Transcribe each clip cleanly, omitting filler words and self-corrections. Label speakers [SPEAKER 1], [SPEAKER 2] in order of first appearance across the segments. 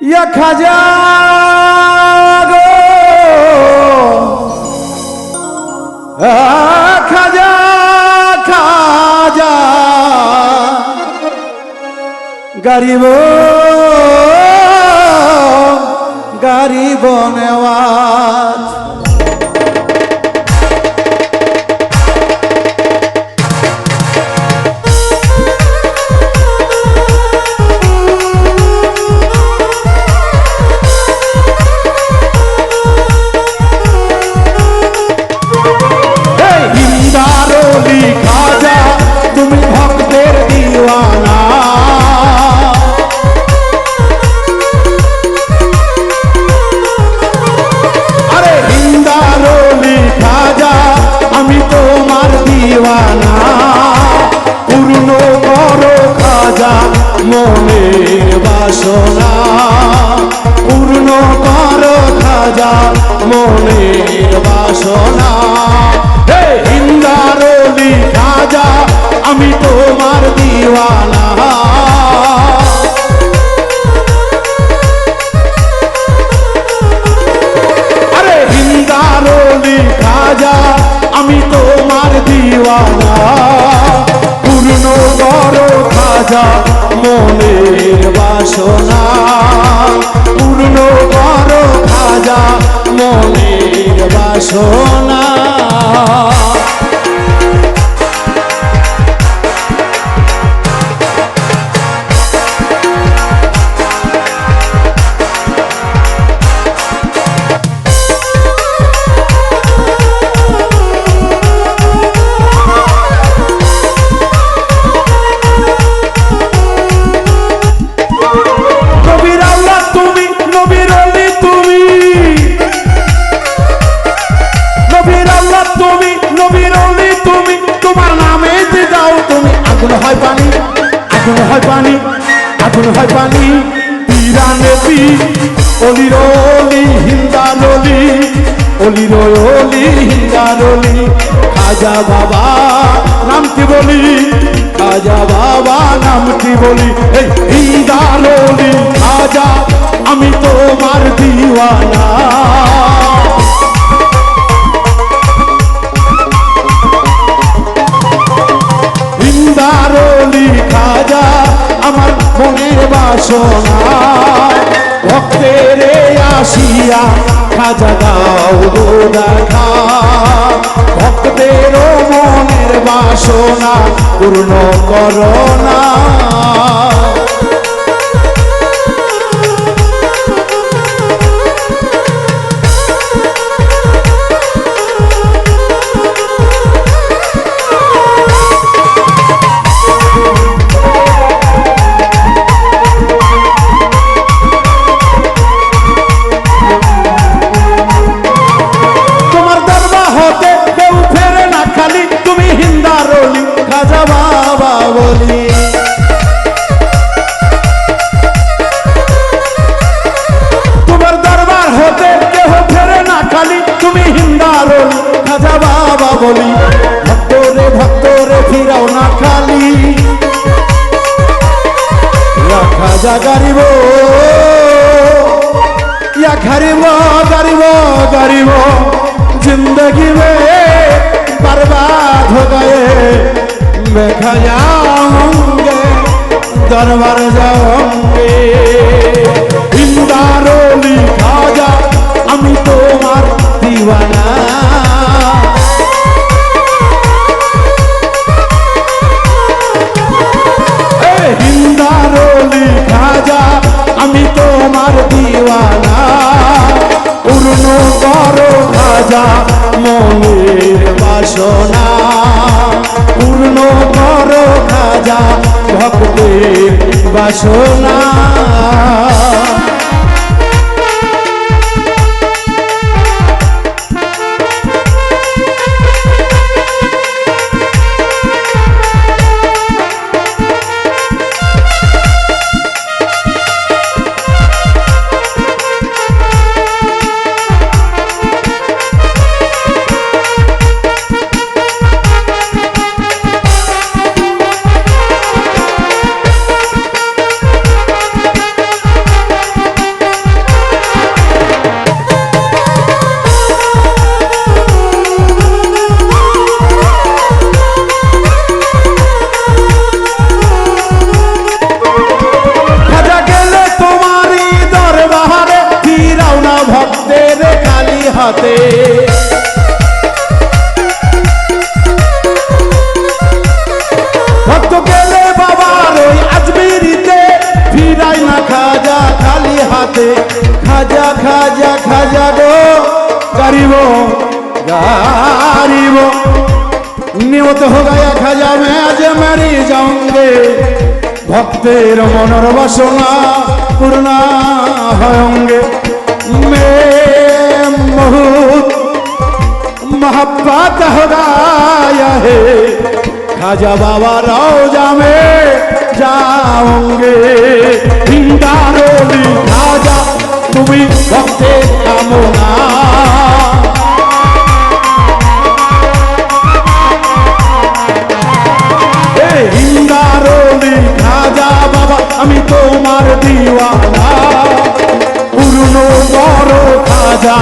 [SPEAKER 1] ইয়া খাজা গো খাজা খাজা গরিব গরিব নেওয়াজ খাজা তুমি ভক্তের দিওয়ানা আরে হিন্দারলি খাজা আমি তোমার দিওয়ানা পূর্ণ করো খাজা মনের বাসনা পূর্ণ করো খাজা মনের বাসনা হিন্দারলি খাজা আমি তোমার দিওয়ানা আরে হিন্দারলি খাজা আমি তোমার দিওয়ানা পূর্ণ করো খাজা মনের বাসনা পূর্ণ করো খাজা মনের বাসনা হয় পানি আগুন হয় পানি আগুন হয় পানি পিরানে পি অলির অলি হিন্দারলি অলির অলি হিন্দারলি খাজা বাবা নামটি বলি খাজা বাবা নামটি বলি এই হিন্দারলি খাজা আমি তোমার দিওয়ানা হিন্দারলি খাজা আমার মনের বাসনা ভক্তের আসিয়া খাজা দাও দেখা ভক্তের মনের বাসনা পূর্ণ করোনা তোমার দরবার হতে কেহ ফেরে না খালি তুমি হিন্দারলি খাজা বাবা বলি ভক্তরে ফিরাও না খালি খাজা গরিব या गरीब जिंदगी में बर्बाद हो गए मैं खाजा होंगे दरबार जाओगे हिंदारली खाजा আমি তোমার দিওয়ানা হিন্দারলি খাজা আমি তোমার দিওয়ানা পূর্ণ করো খাজা মনের বাসনা পূর্ণ করো খাজা ভক্তের বাসনা হাতে। ভক্ত গেলে বাবার ওই আজমিরিতে ফিরাই না খাজা খালি হাতে। খাজা খাজা খাজা গো গরিব गरीब नियत हो गया खाजा मैं आज मरी जाऊंगे। भक्तेर मनर वासना पूर्णा होंगे। मैं बहुत मोहब्बत हो गया है खाजा बाबा रोजा में जाऊंगे। हिंदारोली खाजा तुम्हें भक्तेर कामना हिंदारोली खाजा बाबा আমি তোমার দিওয়ানা। পূর্ণ করো খাজা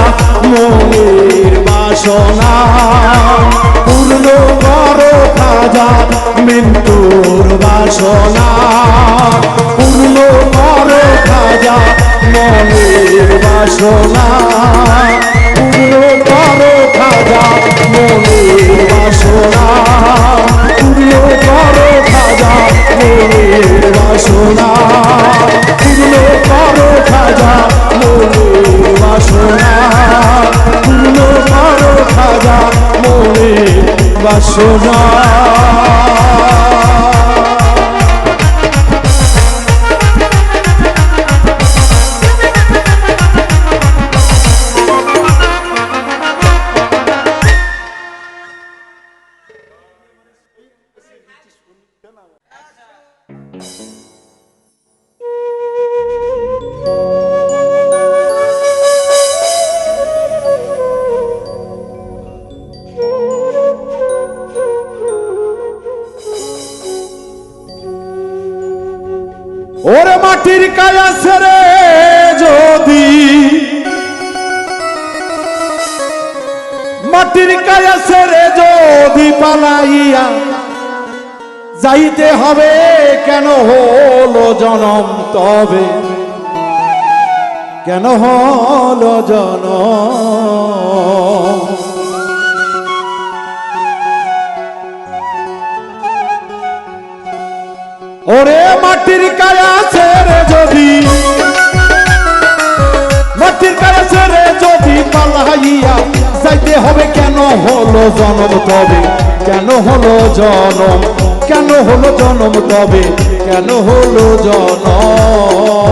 [SPEAKER 1] মনের বাসনা। পূর্ণ করো খাজা মৃত্যুর বাসনা। পূর্ণ করো খাজা মনের বাসনা। পূর্ণ করো খাজা মনের বাসনা। পূর্ণ করো খাজা মনের বাসনা। পূর্ণ করো খাজা মনের বাসনা। পূর্ণ করো খাজা মনের বাসনা। ওরে মাটির কায়া ছেড়ে যদি মাটির কায়া ছেড়ে যদি পালাইয়া যাইতে হবে কেন হলো জনম তবে কেন হলো জনম। ওরে মাটির কায়া ছেড়ে যদি মাটির কায়া ছেড়ে যদি পালাইয়া যাইতে হবে কেন হলো জনম তবে কেন হলো জনম। কেন হলো জনম তবে কেন হলো জনম।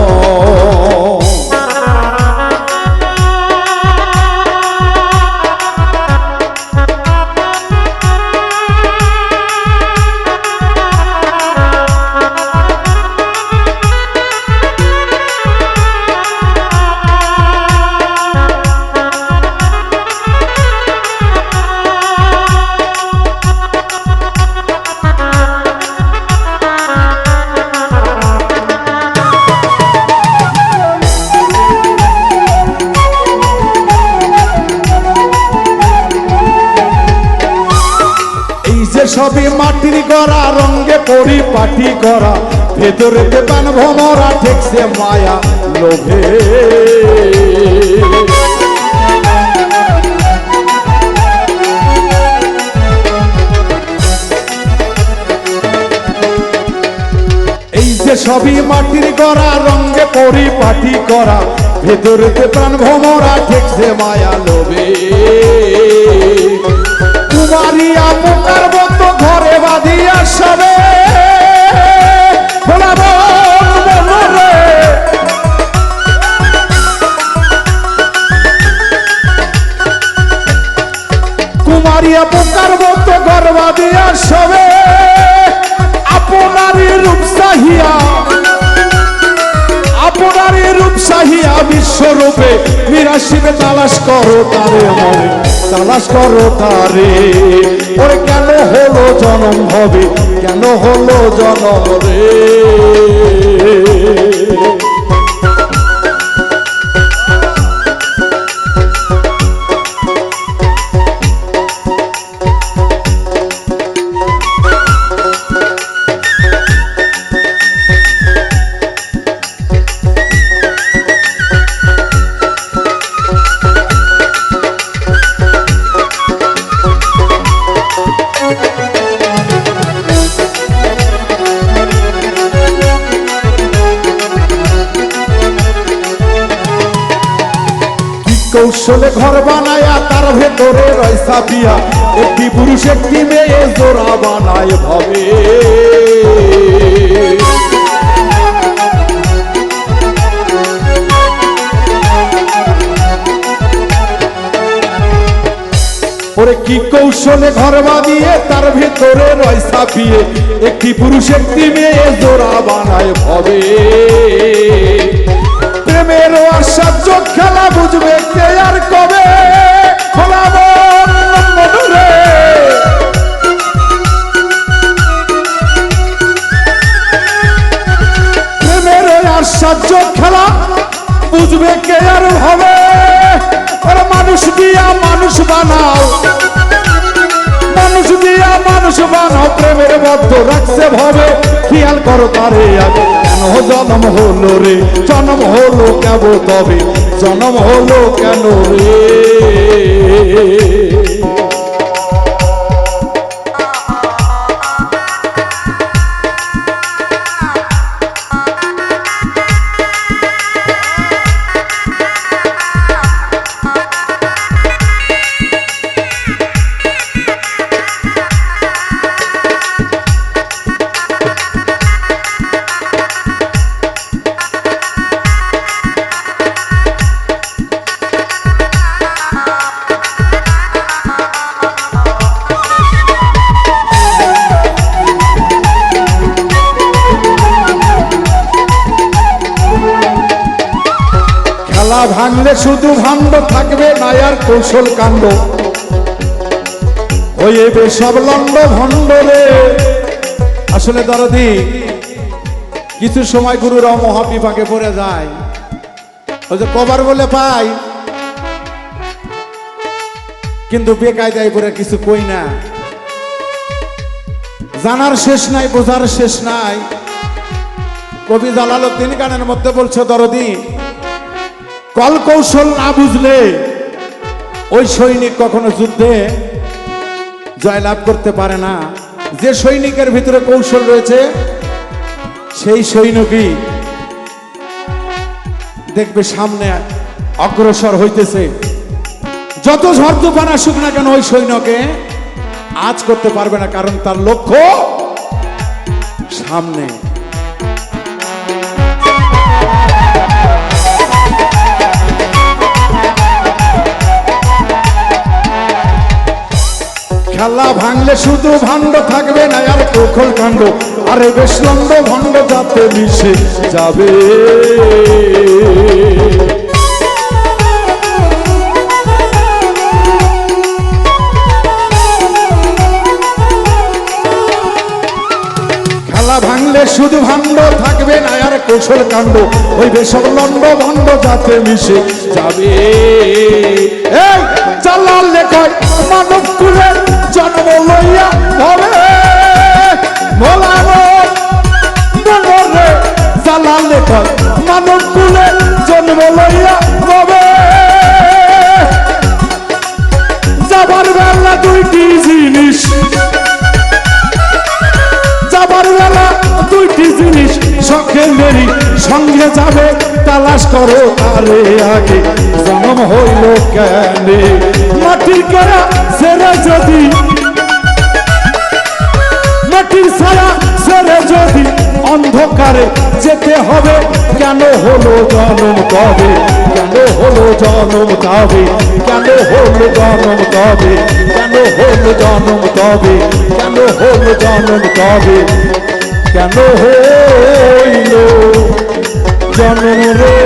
[SPEAKER 1] সবই মাটির গড়া রঙে পরিপাটি করা ভেতরে দেবান ভমরা ঠেকছে মায়া লোভে। এই যে সবই মাটির গড়া রঙে পরিপাটি করা ভেতরে দেবান ভমরা ঠেকছে মায়া লোভে। কুমারিয়া পোকার মতো ঘরে বাঁধিয়া সবে কুমারিয়া পোকার মতো ঘর বাঁধিয়া সবে আপনারই রূপ চাহিয়া আপনারই রূপ চাহিয়া বিশ্বরূপে মিরাশিবে তালাশ করো তারে মনে তালাশ করো তারে। ওরে কেন হলো জনম হবে কেন হলো জনম রে। কৌশলে ঘর বানায়া তার ভেতরে রয় সাপিয়া, একটি পুরুষ একটি মেয়ে জোড়া বানায় ভাবে। ওরে কি কৌশলে ঘর বাঁধিয়ে তার ভেতরে রয় সাপিয়ে, একটি পুরুষ একটি মেয়ে জোড়া বানায় ভাবে। প্রেমের আশ্চর্য খেলা বুঝবে কে আর কবে, খোলা মনে প্রেমের আশ্চর্য খেলা বুঝবে কে আর ভাবে। মানুষ দিয়া মানুষ বানাও, মানুষ দিয়া মানুষ বানাও, প্রেমের বদ্ধ রাখছে ভাবে। খেয়াল করো তারে আগে কেন জন্ম হলো রে, জন্ম হলো কেব তবে, জন্ম হলো কেন রে। ভাঙলে শুধু ভাণ্ড থাকবে না আর কৌশল কাণ্ড, হইবে সব লন্ড ভণ্ড রে। আসলে দরদি কিছু সময় গুরুরাও মহাবিপাকে পড়ে যায়, ওই যে কবার বলে পাই কিন্তু বেকায়দায় পড়ে কিছু কই না। জানার শেষ নাই, বোঝার শেষ নাই। কবি জালালউদ্দিন গানের মধ্যে বলছে দরদি, কল কৌশল না বুঝলে ওই সৈনিক কখনো যুদ্ধে জয়লাভ করতে পারে না। যে সৈনিকের ভিতরে কৌশল রয়েছে সেই সৈনিকই দেখবে সামনে অগ্রসর হইতেছে। যত ঝড় তুফান আসুক না কেন ওই সৈন্যকে আজ করতে পারবে না, কারণ তার লক্ষ্য সামনে। খেলা ভাঙলে শুধু ভাণ্ড থাকবে না আর কৌশল কাণ্ড, আরে বেশ লন্ড ভণ্ড যাতে মিশে যাবে। খেলা ভাঙলে শুধু ভাণ্ড থাকবে না আর কৌশল কাণ্ড, ওই বেসব লন্ড ভণ্ড যাতে মিশে যাবে। এই জালাল লেখক মানব কুলে জন্ম লইয়া হবে, ভোলারে জালাল লেখক মানব কুলে জন্ম লইয়া হবে। যাবার বেলা দুইটি জিনিস, যাবার বেলা দুইটি জিনিস শখের মেরি সঙ্গে যাবে, তালাশ করো তারে আগে জন্ম হইল কেন। মাটির কেরা সেরে যদি, মাটির ছায়া সেরে যদি অন্ধকারে যেতে হবে, কেন হলো জন্ম তবে, কেন হলো জন্ম তবে, কেন হলো জন্ম তবে, কেন হলো জন্ম তবে, কেন হলো জন্ম তবে, কেন হইল জন্ম রে।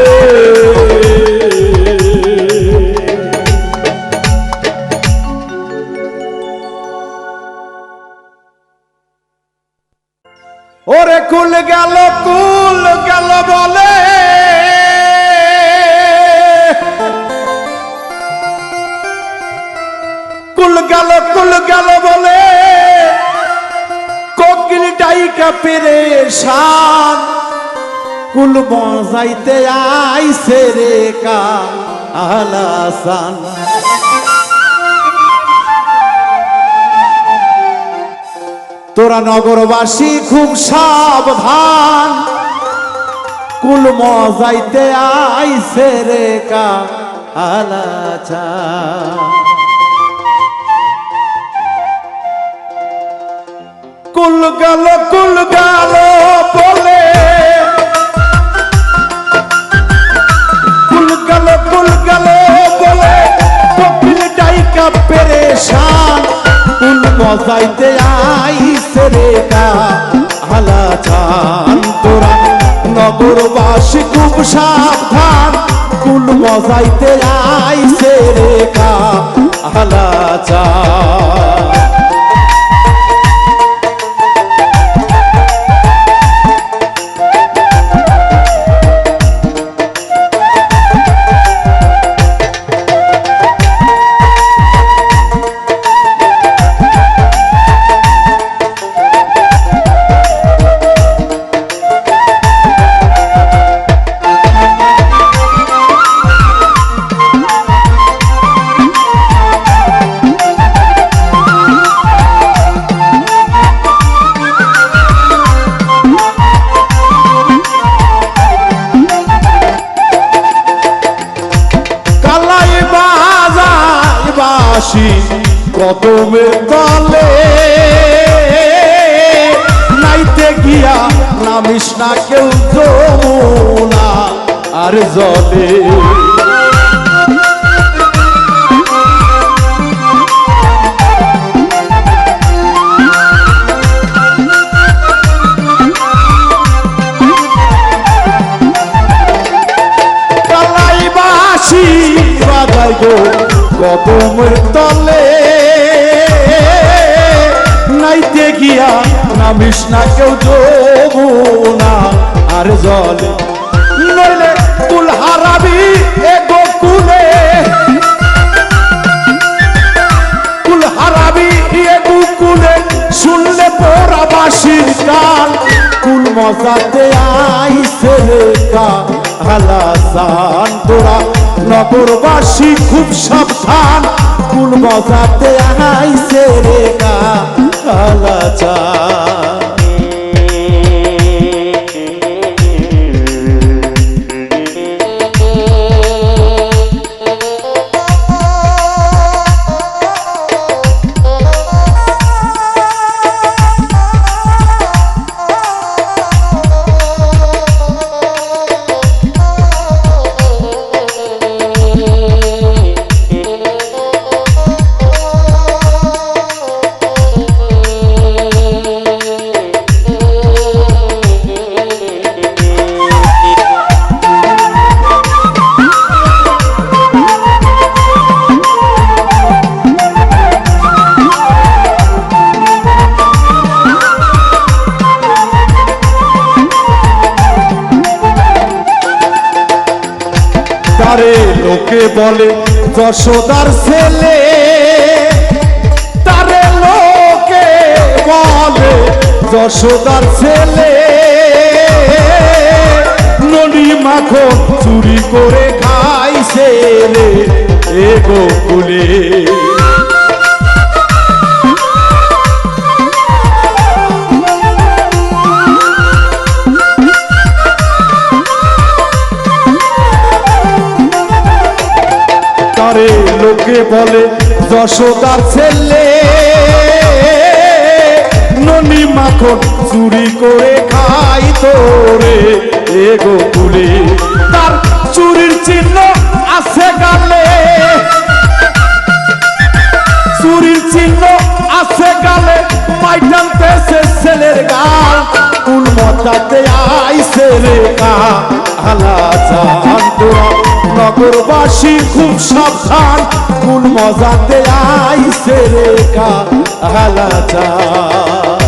[SPEAKER 1] ওরে কুল গেল বলে, কুল গেল বলে, কোকিলটাই পেরেশান, কুল বজাইতে আইছে রে কালাসান। তোরা নগরবাসী খুব সাবধান, কুল মজাইতে আইছে রে আলাচা। কুল গেল বলে, কুল গেল বলে কপিল ডাইকা পেরেশান, কুল মজাইতে আইছে রে কা আলাচান। তোরা নগরবাসী খুব সাবধান, কুল মজাইতে আইছে রে কা আলাচান। কদমের তলে নাইতে গিয়া নামিস না কেউ যমুনা আর জলে। কালাইবাসী বাজাই গো কদমের তলে নাইতে গিয়া নামিস না কেউ যমুনা আর জলে। নইলে কুল হারাবি এ গোকুলে, কুল হারাবি এ গোকুলে শুনলে পোড়াবাসীর গান, কুল মজাতে আইছে রে কা আলাচান। তোরা নগরবাসী খুব সাবধান, কুল মজাতে আইছে রে কা আলাচান। তারে লোকে বলে যশোদার ছেলে, তারে লোকে বলে যশোদার ছেলে, ননি মাখন চুরি করে খাইছে রে এ গোকুলে। তারে লোকে বলে যশোদার ছেলে, ননি মাখন চুরি করে খাই তোরে এ গোকুলে। তার চুরির চিহ্ন আছে গালে, চুরির চিহ্ন আছে গালে, মাইটানতেছে ছেলের গাল, কুল মজাতে আইছে রে কা আলাচান। তোরা নগরবাসী খুব সাবধান, কুল মজাতে আইছে রে কা আলাচান।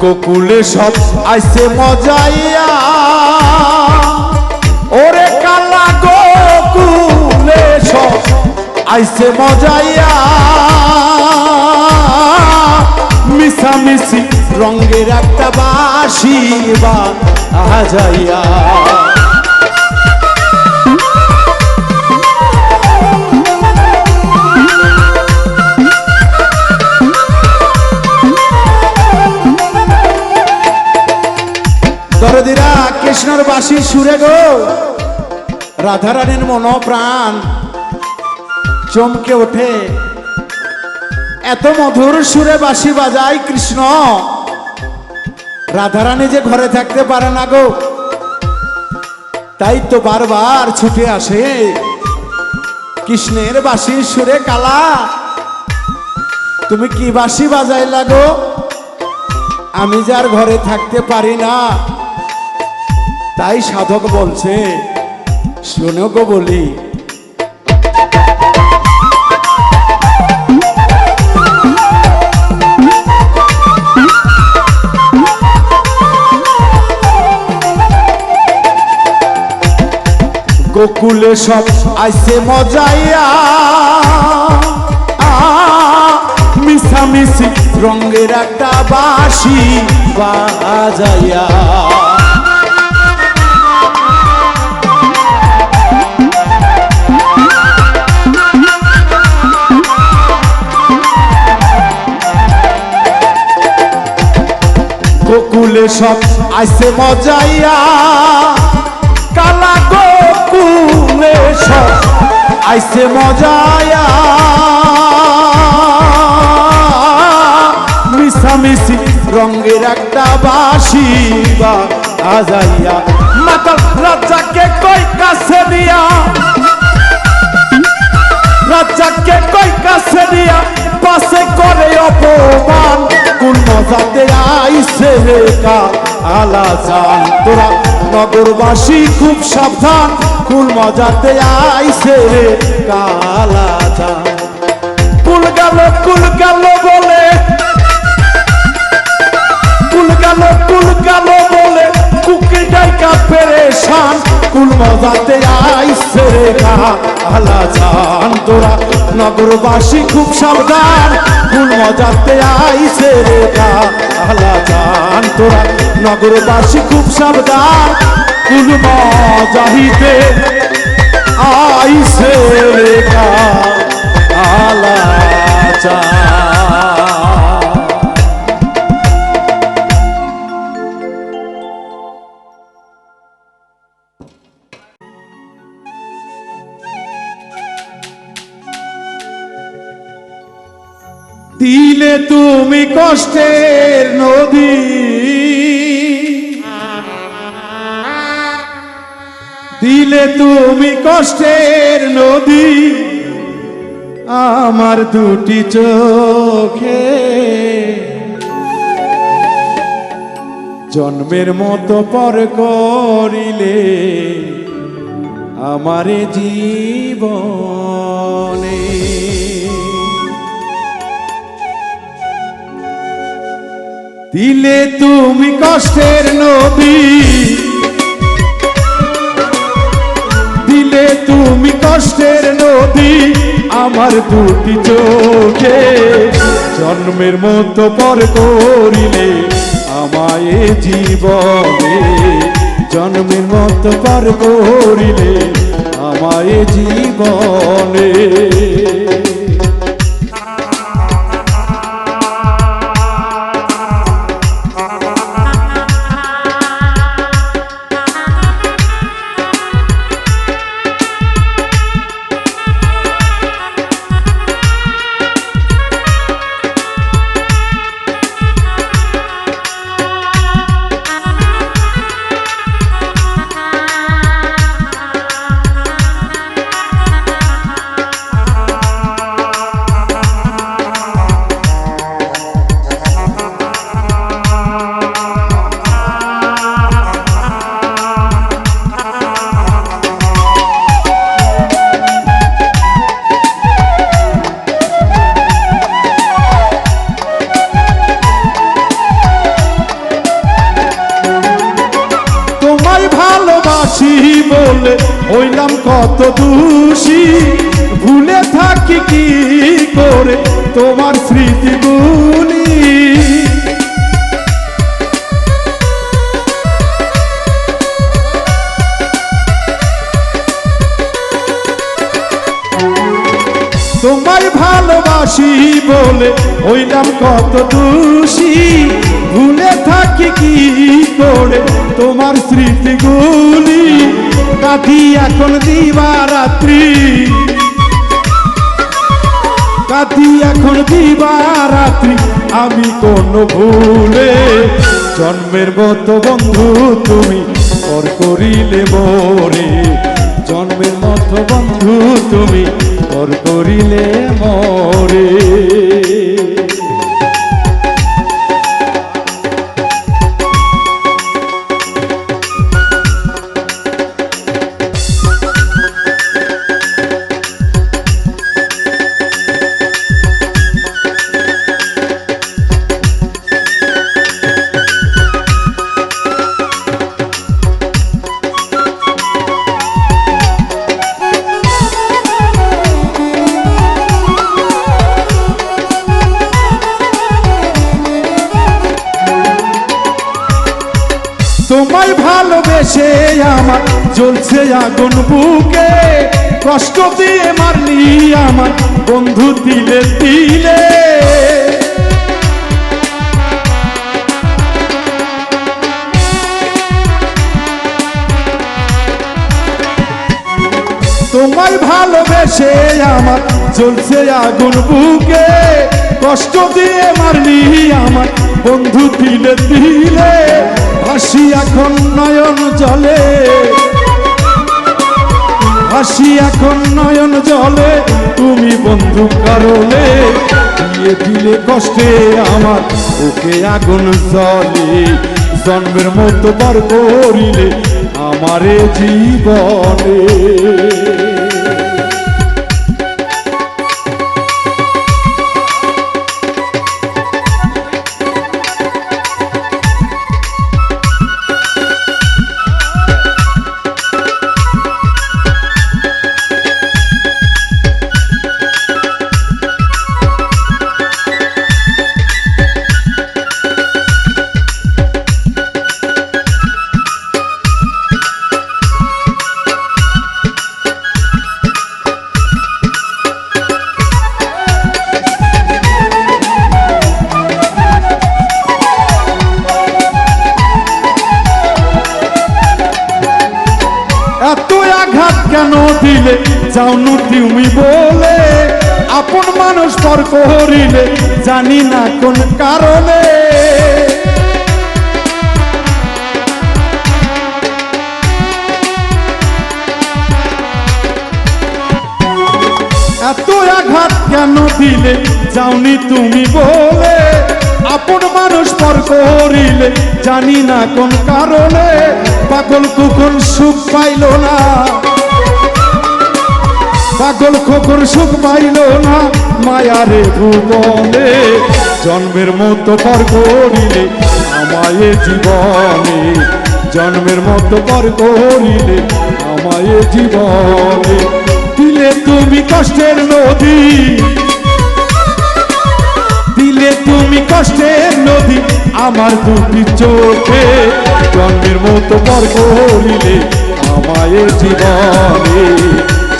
[SPEAKER 1] গোকুলে সব আইছে মজাইয়া ওরে কালা গোকুলে সব আইছে মজাইয়া মিশামিশি রঙের একটা বাঁশি বাজাইয়া দরদিরা কৃষ্ণর বাঁশি সুরে গো রাধারানীর মন প্রাণ চমকে ওঠে এত মধুর সুরে বাঁশি বাজায় কৃষ্ণ রাধারানী যে ঘরে থাকতে পারে না গো তাই তো বারবার ছুটে আসে কৃষ্ণের বাঁশির সুরে কালা তুমি কি বাঁশি বাজাইলা গো আমি যার ঘরে থাকতে পারি না তাই সাধক বলছে শোনো গো বলি গোকুলে সব আইছে মজাইয়া মিশামিশি রঙের একটা বাঁশি বাজাইয়া গোকুলে সব আইছে মজাইয়া কালা গোকুলে সব আইছে মজাইয়া মিশামিশি রঙের একটা বাঁশি বাজাইয়া মাতাল রাজাকে কই কাছে দিয়া রাজাকে কই কাছে দিয়া পাশে করে অপমান কোন মজাতে আইছে রে কালা জান তোরা নগরবাসী খুব সাবধান কোন মজাতে আইছে রে কালা জান কুল গেল বলে কুল গেল বলে কুকি ডাইকা পেরেশান কুল মজাতে আইছে রে কালা জান তোরা নগরবাসী খুব সাবধান কুল মজাতে আইছে রে কালা জান তোরা নগরবাসী খুব সাবধান কুল মজাহিতে আইছে রে কালা জান দিলে তুমি কষ্টের নদী দিলে তুমি কষ্টের নদী আমার দুটি চোখে জন্মের মতো পর করিলে আমারে জীবনে দিলে তুমি কষ্টের নদী দিলে তুমি কষ্টের নদী আমার দুটি চোখে জন্মের মতো পর করিলে আমায় জীবনে জন্মের মতো পর করিলে আমায় জীবনে হইলাম কত দোষী, ভুলে থাকি কি করে তোমার স্মৃতিগুলি। তোমায় ভালোবাসি বলে হইলাম কত দোষী, ভুলে থাকি কি করে তোমার স্মৃতিগুলি। কাঁদি এখন দিবারাত্রি, কাঁদি এখন দিবারাত্রি আমি কোন ভুলে। জন্মের মতো বন্ধু তুমি পর করিলে মোরে, জন্মের মতো বন্ধু তুমি পর করিলে মোরে। তোমায় ভালোবেসে আমার জ্বলছে আগুন বুকে, কষ্ট দিয়ে মারলি আমার বন্ধু দিলে দিলে। তোমায় ভালোবেসে আমার জ্বলছে আগুন বুকে, কষ্ট দিয়ে মারলি আমার বন্ধু দিলে দিলে। হাসি এখন নয়ন জলে, হাসি এখন নয়ন জলে তুমি বন্ধু কারণে। দিয়ে দিলে কষ্টে আমার বুকে আগুন জ্বলে, জন্মের মতো পার করিলে আমারে জীবনে। এত আঘাত কেন দিলে যাওনু তুমি বলে, আপন মানুষ পর করিলে জানি না কোন কারণে। এত আঘাত কেন দিলে যাওনি তুমি বলে, আপন মানুষ পর করিলে জানি না কোন কারণে। পাগল কুকুর সুখ পাইল না, পাগল কুকুর সুখ পাইল না মায়ারে ভুবনে। জন্মের মতো পর করিলে আমায় জীবনে, জন্মের মতো পর করিলে আমায় জীবনে। দিলে তুমি কষ্টের নদী, দিলে তুমি কষ্টের নদী আমার দুটি চোখে। জন্মের মতো পর করিলে আমায় জীবনে,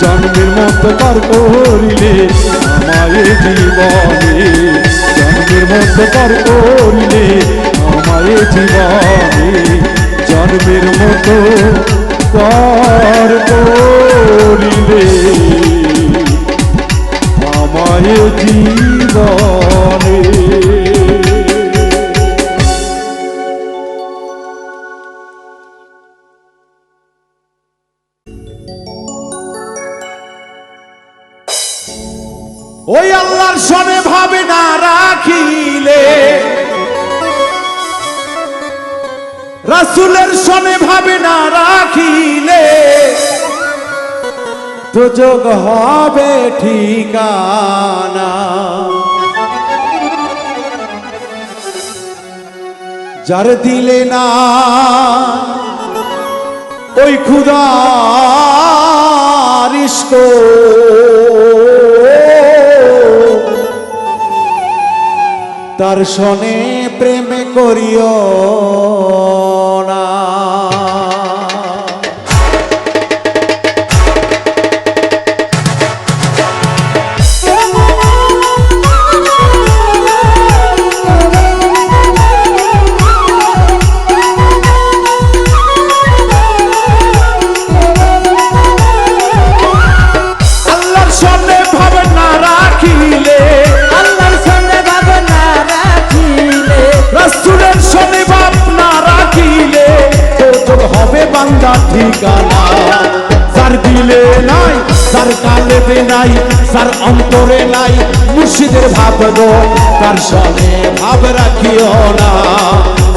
[SPEAKER 1] জন্মের মতো পর করিলে আমায় জীবনে, জন্মের মতো পর করিলে আমায় জীবনে, জন্মের মতো পর করিলে আমায় জীবনে। ওই আল্লাহর সনে ভাবে না রাখিলে, রাসূলের সনে ভাবে না রাখিলে, দুজক হবে ঠিকানা। যার দিলে না ওই খুদার ইশক তার সনে প্রেম করিও না। ঠিকানা যার দিলে নাই, যার কালেবে নাই, যার অন্তরে নাই মুর্শিদের ভাব গো, তার সনে ভাব রাখিও না।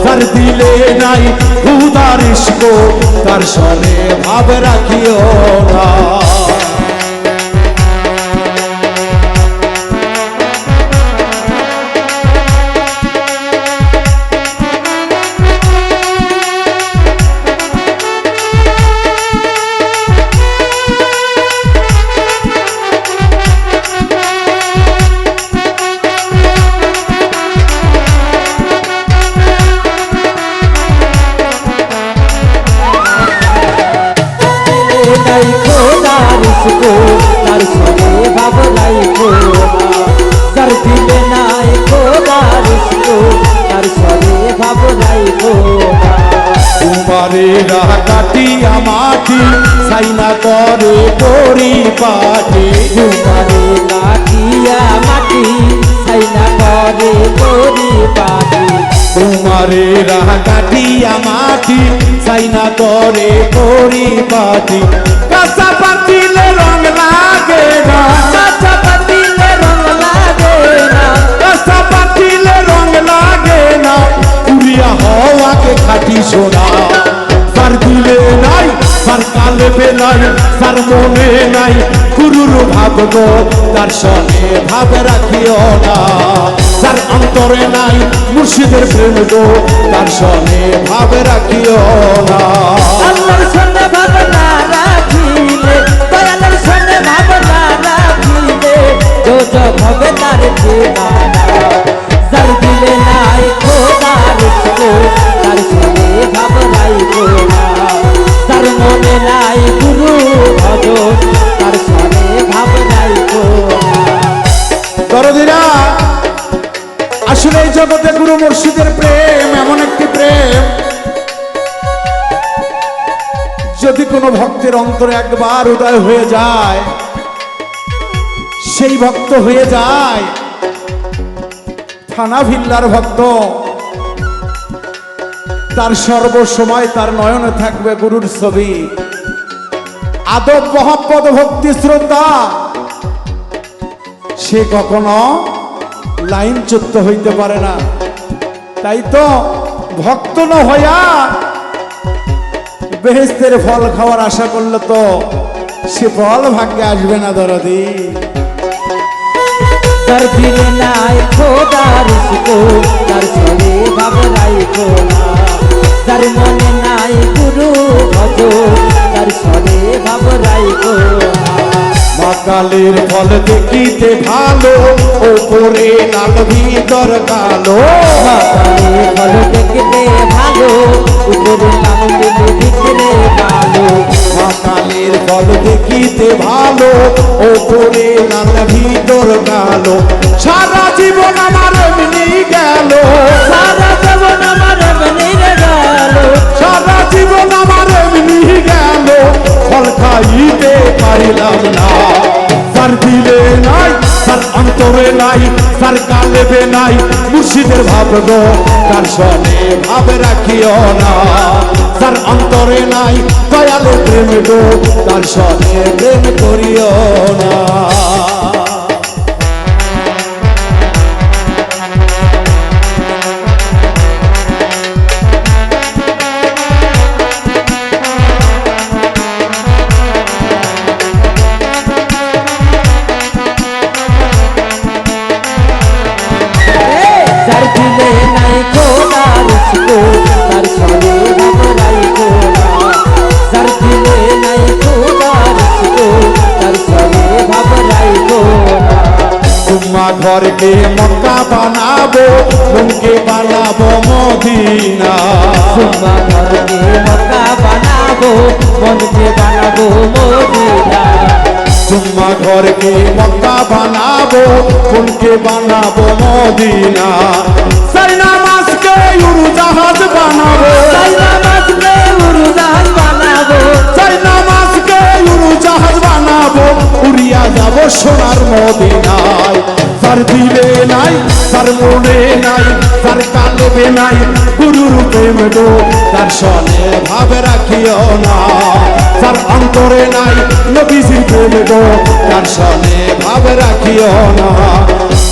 [SPEAKER 1] যার দিলে নাই খুদার ইশক, তার সনে ভাব রাখিও না।
[SPEAKER 2] তার সনে ভাব রাইখো না, যার দিলে নাই খোদার ইশক, তার সনে ভাব রাইখো না।
[SPEAKER 1] তোমারে কাটিয়া মাটি সাইনা করে পরিপাটি,
[SPEAKER 2] তোমারে কাটিয়া মাটি সাইনা করে পরিপাটি,
[SPEAKER 1] তোমারে কাটিয়া মাটি সাইনা করে পরিপাটি। কাঁচা পাতিলে রং লাগে না,
[SPEAKER 2] কাঁচা পাতিলে রং লাগে না,
[SPEAKER 1] কাঁচা পাতিলে রং লাগে না, পুরিয়া হওয়াকে খাটি সোনা। তার দিলে নাই, তার কালেবে নাই, তার মনে নাই গুরুর ভাব গো, তার সনে ভাব রাখিও না। যার অন্তরে নাই মুর্শিদের প্রেম গো, তার সনে ভাব রাখিও না।
[SPEAKER 2] আল্লাহর সনে ভাব না রাখিলে, দয়ালের সনে ভাব না রাখিলে যোজক হবে তার ঠিকানা। যার দিলে নাই খোদার ইশক, তার সনে ভাব রাইখো না। যার মনে নাই গুরু ভজন, তার সনে ভাব রাইখো না।
[SPEAKER 1] দরদিরা, আসলে এই জগতে গুরু মুর্শিদের প্রেম এমন একটি প্রেম, যদি কোনো ভক্তের অন্তরে একবার উদয় হয়ে যায়, সেই ভক্ত হয়ে যায় থানা ভিল্লার ভক্ত। তার সর্বসময় তার নয়নে থাকবে গুরুর ছবি, আদব মহব্বত ভক্তি শ্রদ্ধা। সে কখনো লাইনচ্যুত হইতে পারে না। তাই তো ভক্ত না হইয়া বেহেশতের ফল খাওয়ার আশা করলে তো সে ফল ভাগ্যে আসবে না। দরদি,
[SPEAKER 2] যার দিলে নাই খোদার ইশক, তার সনে ভাব রাইখো না। যার মনে নাই গুরু ভজন, তার সনে ভাব রাইখো না।
[SPEAKER 1] মাকালের ফল দেখিতে ভালো, ওপরে লাল ভিতর কালো।
[SPEAKER 2] মাকালের ফল দেখতে ভালো, উপরে লাল ভিতরে কালো।
[SPEAKER 1] মাকালের ফল দেখিতে ভালো, ওপরে লাল ভিতর কালো। সারা জীবন আমার এমনি গেল,
[SPEAKER 2] সারা জীবন আমার এমনি গেল,
[SPEAKER 1] সারা জীবন আমার এমনি গেল, ফল খাইতে পারিলাম না। তার দিলে নাই, তার অন্তরে নাই, তার কালেবে নাই মুর্শিদের ভাব গো, তার সনে ভাব রাখিও না। তার অন্তরে নাই দয়ালের প্রেম গো, তার সনে প্রেম করিও না।
[SPEAKER 2] যার দিলে নাই খোদার ইশক, তার সনে ভাব রাইখো না। যার
[SPEAKER 1] ঘরকে মক্কা বানাবো মনকে বানাবো মদিনা
[SPEAKER 2] সুম্মা ঘরকে মক্কা বানাবো মনকে বানাবো মদিনা
[SPEAKER 1] সুম্মা ঘরকে মক্কা বানাবো মনকে বানাবো মদিনা চাই নামাজকে উড়োজাহাজ বানাবো
[SPEAKER 2] চাই নামাজকে উড়োজাহাজ বানাবো
[SPEAKER 1] চাই নামাজকে উড়োজাহাজ বানাবো উড়িয়া যাব সোনার মদিনায় তার দিলে নাই তার মনে নাই তার কালবে নাই গুরুর প্রেম গো তার সনে ভাবে রাখিও না তার অন্তরে নাই নবীজির প্রেম গো তার সনে ভাবে রাখিও না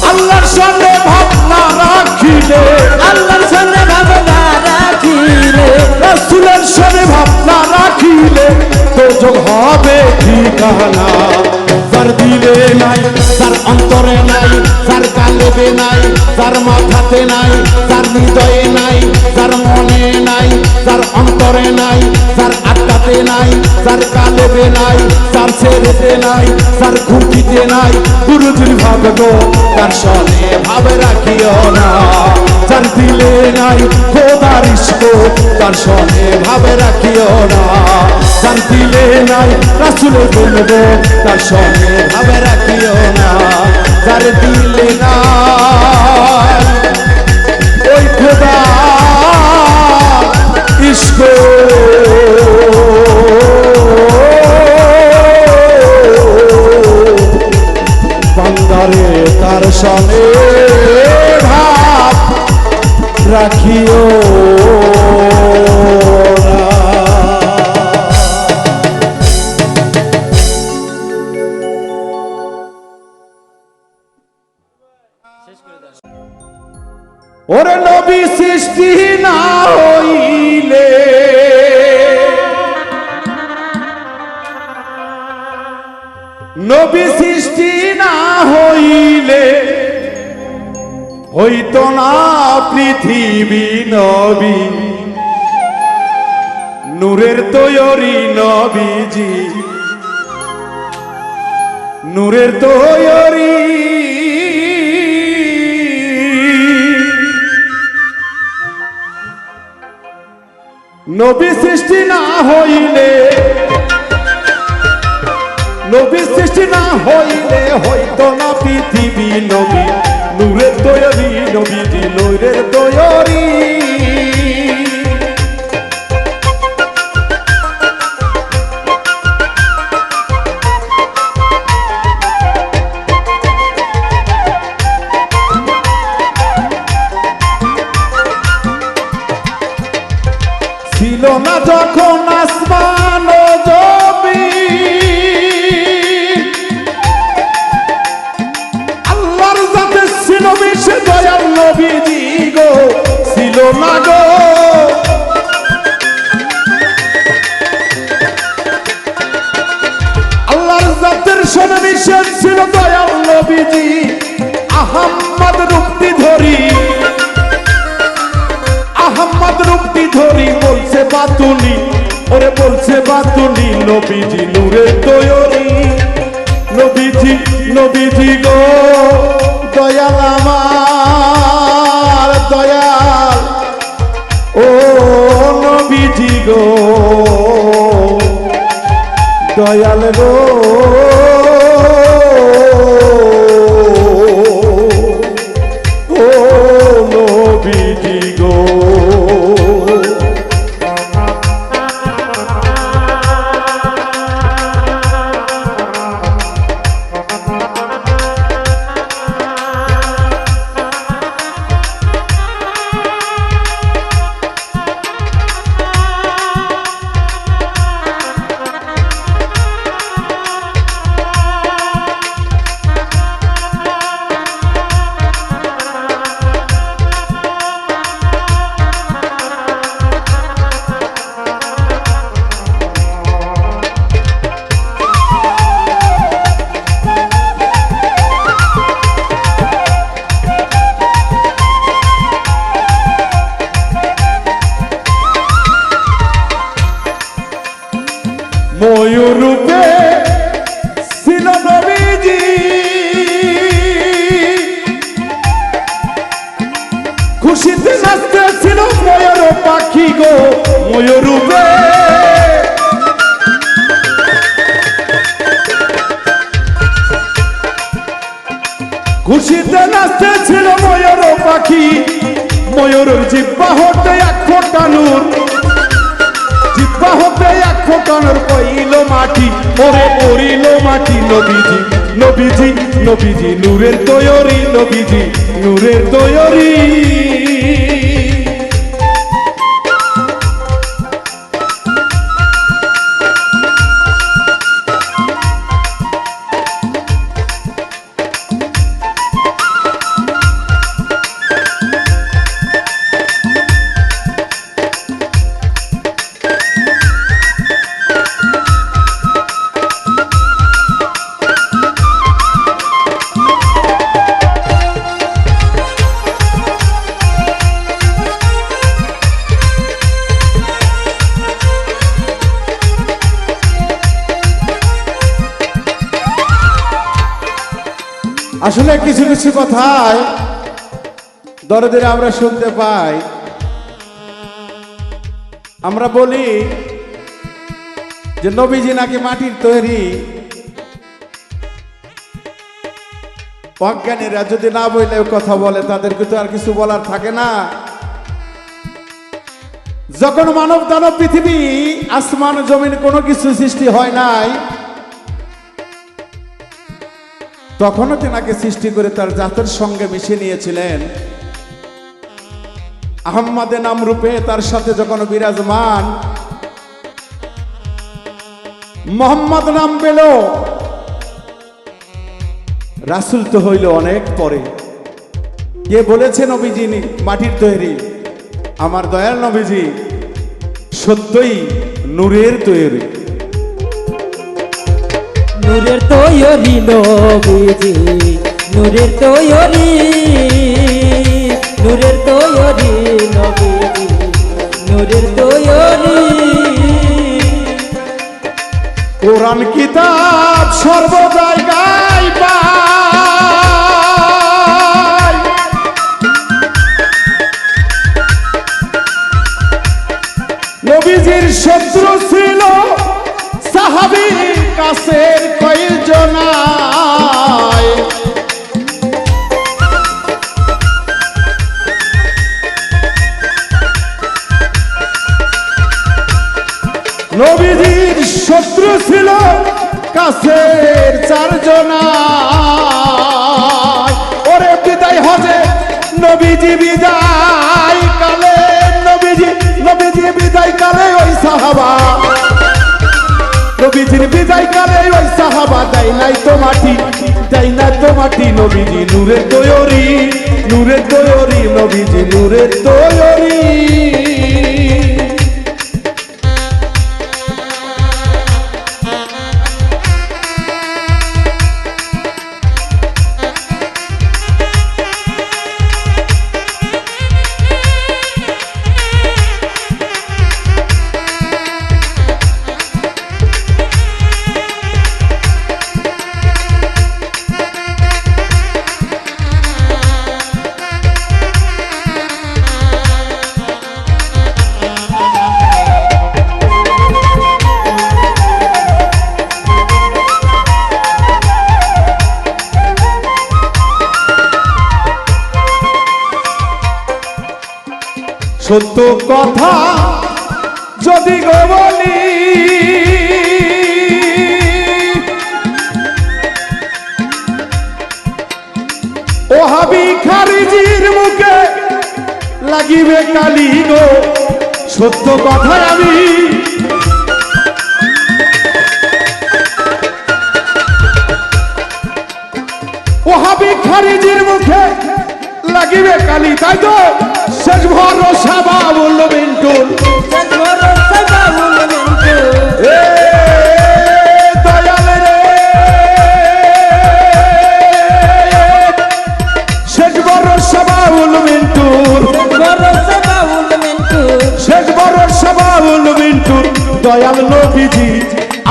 [SPEAKER 1] আল্লাহর সনে ভাব না রাখিলে
[SPEAKER 2] আল্লাহর সনে ভাবনা রাখিলে
[SPEAKER 1] রাসূলের সনে ভাব না রাখিলে তো যোগ হবে ঠিকানা তার দিলে নাই তার অন্তরে নাই তার কালবে নাই তার মাথাতে নাই তার হৃদয়ে নাই তার মনে নাই তার অন্তরে নাই তার আত্মাতে নাই তার কালবে নাই তার ছেড়েতে নাই তার খুঁটিতে নাই গুরুজির ভাব গো তার সনে ভাবে রাখিও না তার দিলে নাই খোদার ইশক তার সনে ভাবে রাখিও না তার দিলে নাই রাসূলের প্রেম গো তার সনে ভাবে রাখিও না তার দিলে নাই ওই খোদা ইশক বান্দারে তার সনে ভাব রাখিও না। ওরে নবী সৃষ্টি না হইলে নবী সৃষ্টি না হইলে হইতো না পৃথিবী নবী নূরের তৈরি নবীজি নূরের তৈরি নবী সৃষ্টি না হইলে নবী সৃষ্টি না হইলে হইতো না পৃথিবী নবী নূরের তৈরি নবীজি নূরের তৈরি ছিল না যখন আসমান ও জমিন আল্লাহর জাতে ছিল মিশে দয়াল নবীজি গো ছিল না গো আল্লাহর জাতের সনে মিশে ছিল দয়াল নবীজি আহম্মদ রূপটি ধরি আহম্মদ রূপটি ধরি বলছে বাতুলি ওরে বলছে বাতুলি নবীজি নূরের তৈরি নবীজি নবীজি গো দয়াল আমার দয়াল ও নবীজি গো দয়াল গো ও নবীজি গো খুশিতে নাচতেছিল ময়ূর পাখি গো ময়ূরূপে খুশিতে নাচতেছিল ময়ূর পাখি ময়ূরের জিব্বা হতে এক ফোঁটা নূর জিব্বা হতে এক ফোঁটা নূর পইল মাটি ওরে পড়িল মাটি নবীজি নবীজি নবীজি নূরের তৈরি নবীজি নূরের তৈরি আসলে কিছু কিছু কথায় ধরে ধরে আমরা শুনতে পাই আমরা বলি যে নবীজি নাকি মাটির তৈরি অজ্ঞানীরা যদি না বললেও কথা বলে তাদেরকে তো আর কিছু বলার থাকে না যখন মানব দানব পৃথিবী আসমান জমিন কোনো কিছু সৃষ্টি হয় নাই তখনও তেনাকে সৃষ্টি করে তার জাতের সঙ্গে মিশিয়ে নিয়েছিলেন আহম্মদে নাম রূপে তার সাথে যখন বিরাজমান মোহাম্মদ নাম পেল রাসূল তো হইল অনেক পরে কে বলেছে নবীজি মাটির তৈরি আমার দয়াল নবীজি সত্যই নূরের তৈরি
[SPEAKER 2] নূরের তৈরি নবীজি নূরের তৈরি নূরের তৈরি নবীজি নূরের তৈরি
[SPEAKER 1] কোরআন কিতাব সর্ব জায়গায় পাই নবীজির শত্রু ছিল সাহাবীর কাছের কয়েকজনায় নবীজির শত্রু ছিল কাছের চারজনায় ওরে বিদায় হজে নবীজি বিদায় কালে নবীজি বিদায় কালে ওই সাহাবা নবীজির বিদায় কালে ওই সাহাবা দেয় নাই তো মাটি নবীজি নূরের তৈরি নবীজি নূরের তৈরি সত্য কথা যদি গো বলি ওহাবি খারিজির মুখে লাগিবে কালি গো সত্য কথা আমি ওহাবি খারিজির মুখে লাগিবে কালি তাই তো শেষ ভরসা বাবুল মিন্টুল
[SPEAKER 2] শেষ ভরসা বাবুল মিন্টুল
[SPEAKER 1] দয়াল রে শেষ ভরসা বাবুল মিন্টুল শেষ ভরসা বাবুল মিন্টুল দয়াল নবীজি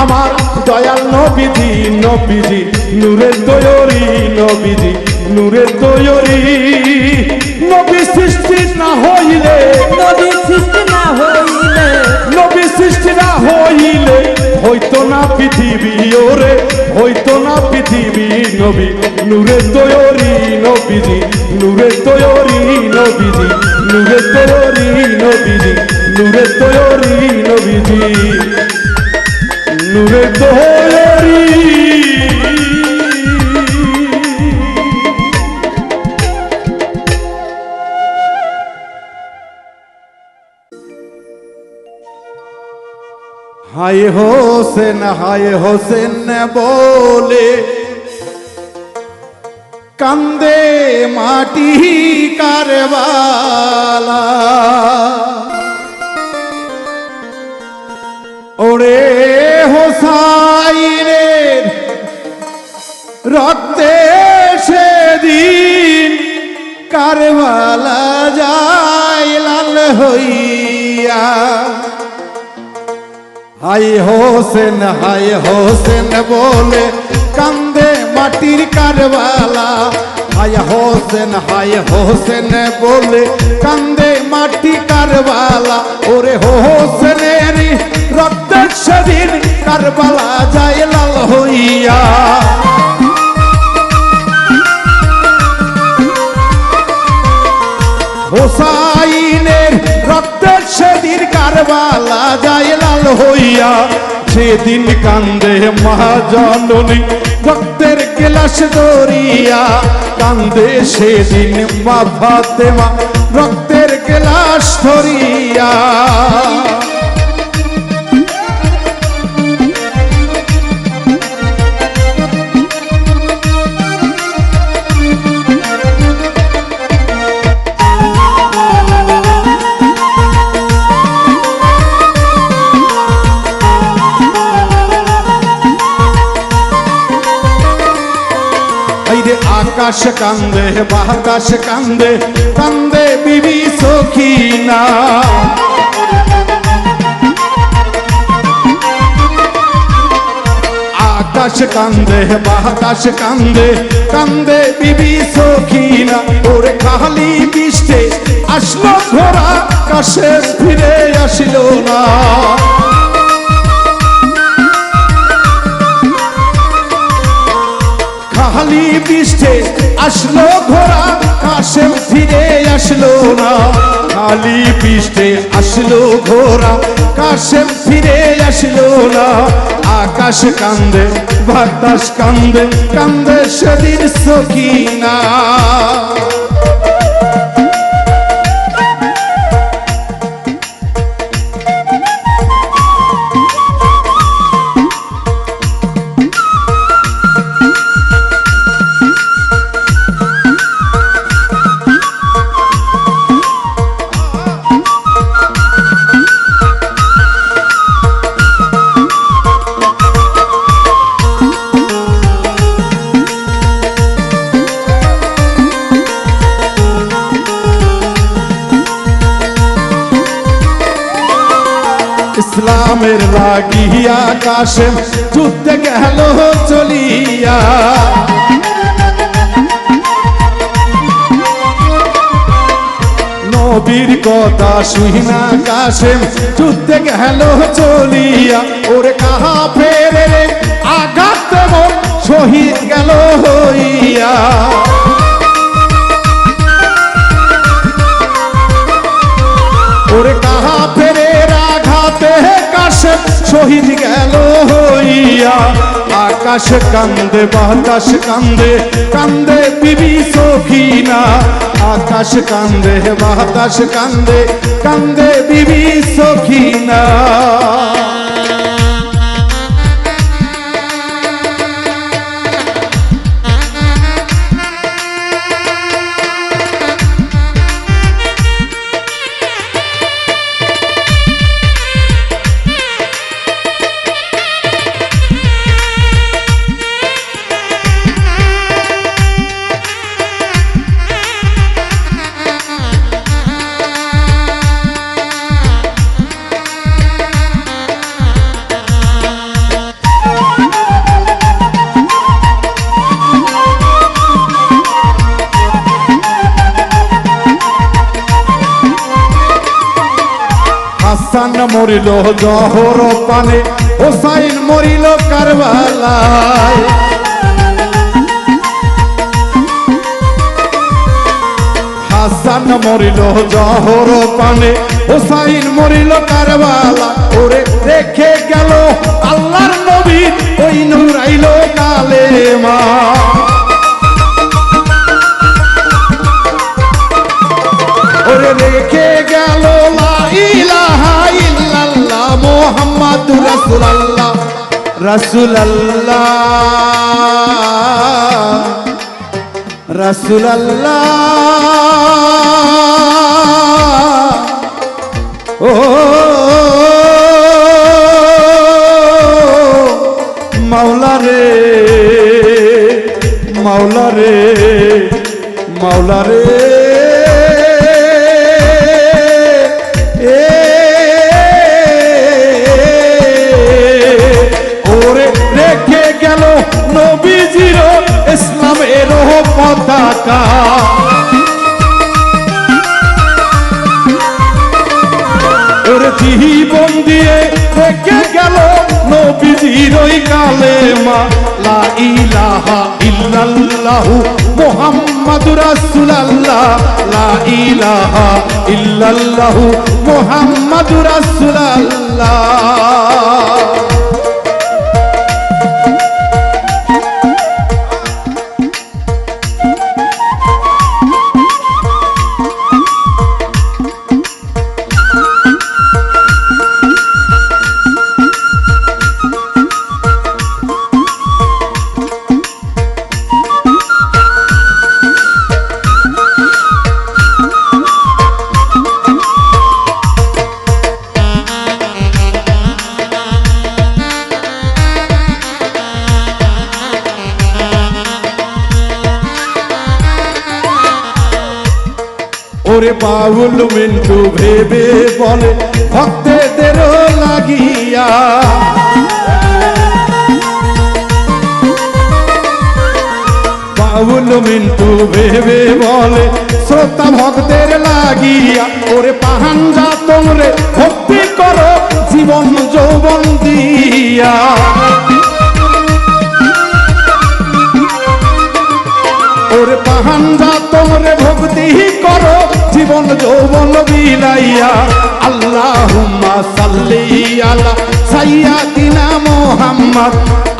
[SPEAKER 1] আমার দয়াল নবীজি নূরের তৈরি নবীজি নূরের তৈরি নবী সৃষ্টি না হইলে,
[SPEAKER 2] নবী সৃষ্টি না হইলে,
[SPEAKER 1] নবী সৃষ্টি না হইলে হইতো না পৃথিবী, ওরে হইতো না পৃথিবী। নবী নূরে তৈরি নবীজি, নূরে তৈরি নবীজি, নূরে তৈরি নবীজি, নূরে তৈরি নবীজি, নূরে তৈরি। হায় হোসেন বলে কান্দে মাটি কারবালা, ওরে হোসাইনের রক্তে সেদিন কারবালা যায় লাল হইয়া। হায় হোসেন বলে কান্দে মাটির কারবালা, হায় হোসেন বলে কান্দে মাটি কারবালা, ওরে হোসেনের রক্তের সেদিন কারবালা যায় লাল হইয়া। হোসাইনের রক্তের সেদিন কারবালা যায় লাল হইয়া। সেদিন কান্দে মহাজননী রক্তের গেলাস দরিয়া, কান্দে সেদিন মা ফাতেমা রক্তের গেলাস ধরিয়া। আকাশ কান্দে বাতাস কান্দে, কান্দে বিবি সখিনা। আকাশ কান্দে বাতাস কান্দে, কান্দে বিবি সখিনা, ওরে খালি বৃষ্টি আসলো ঘোড়া কাছে ফিরে আসিল না। খালি বৃষ্টি আসলো ঘোড়া কাছে ফিরে আসলো না। খালি বৃষ্টি আসলো ঘোড়া কাছে ফিরে আসলো না। আকাশ কান্দে বাতাস কান্দে, কান্দে সেদিন সখিনা। ইসলামের লাগিয়া কাশেম যুদ্ধে গেল চলিয়া। নবীর কথা শুনা কাশেম যুদ্ধে গেল চলিয়া, ওরে কাফেরের আঘাত শহীদ গেল হইয়া। ওরে কাফেরের আঘাতে কাশেম শহীদ গেল হইয়া। আকাশ কান্দে বাতাস কান্দে, কান্দে বিবি সখিনা। আকাশ কান্দে বাতাস কান্দে, কান্দে বিবি সখিনা। হাসান মরিল জহর পানে, হোসাইন মরিল কারবালায়। হাসান মরিল জহর পানে, হোসাইন মরিল কারবালা। ওরে রেখে গেল আল্লাহর নবী ওই নুরাইল কালেমা। ওরে রেখে গেল লা ইলাহা ইল্লাল্লাহ মুহাম্মাদুর রাসূলুল্লাহ, রাসূলুল্লাহ, রাসূলুল্লাহ। ও মাওলা রে, মাওলা রে, মাওলা রে। ওরে রেখে গেল নবীজির ইসলামের পতাকা। ওরে জীবন দিয়ে রেখে গেল নবীজির ওই কালেমা। লা ইলাহা ইল্লাল্লাহু মুহাম্মাদুর রাসূলুল্লাহ, লা ইলাহা ইল্লাল্লাহু মুহাম্মাদুর রাসূলুল্লাহ। ওরে বাউল মিন্টু ভেবে বলে ভক্তদের লাগিয়া, বাউল মিন্টু ভেবে বলে শ্রোতা ভক্তের লাগিয়া। ওরে পাহাঞ্জা তোমরে ভক্তি করো জীবন যৌবন দিয়া। ওরে পাহাঞ্জা তোমরে ভক্তি করো জীবন যৌবন বিলাইয়া। আল্লাহুম্মা সাল্লি আলা সাইয়্যিদিনা মুহাম্মদ,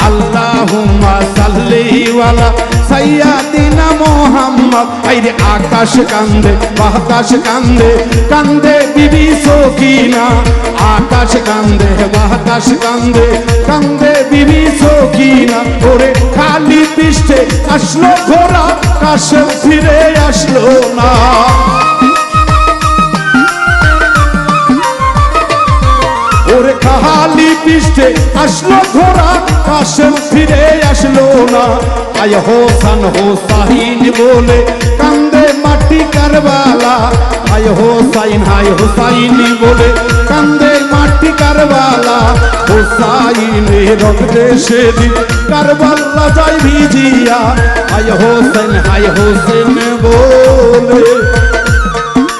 [SPEAKER 1] আল্লাহুম্মা সাল্লি আলা সাইয়্যিদিনা মুহাম্মদ। আইরে আকাশ কান্দে বাতাস কান্দে, কান্দে বিবি সকিনা। আকাশ কান্দে বাতাস কান্দে, কান্দে বিবি সকিনা। ওরে খালি পৃষ্ঠে আসলো ঘোড়া, কাছে ফিরে আসলো না। ওরে খালি পৃষ্ঠে আসলো ঘোড়া, কাছে ফিরে আসলো না। আয় হোসান হোসাইন বলে কান্দে মাটি কারবালা। আয় হোসাইন হায় হোসাইন বলে কান্দে মাটি কারবালা। হোসাইনের রক্তে সেদিন কারবালা যায় ভিজিয়া। আয় হোসেন হায় হোসেন বলে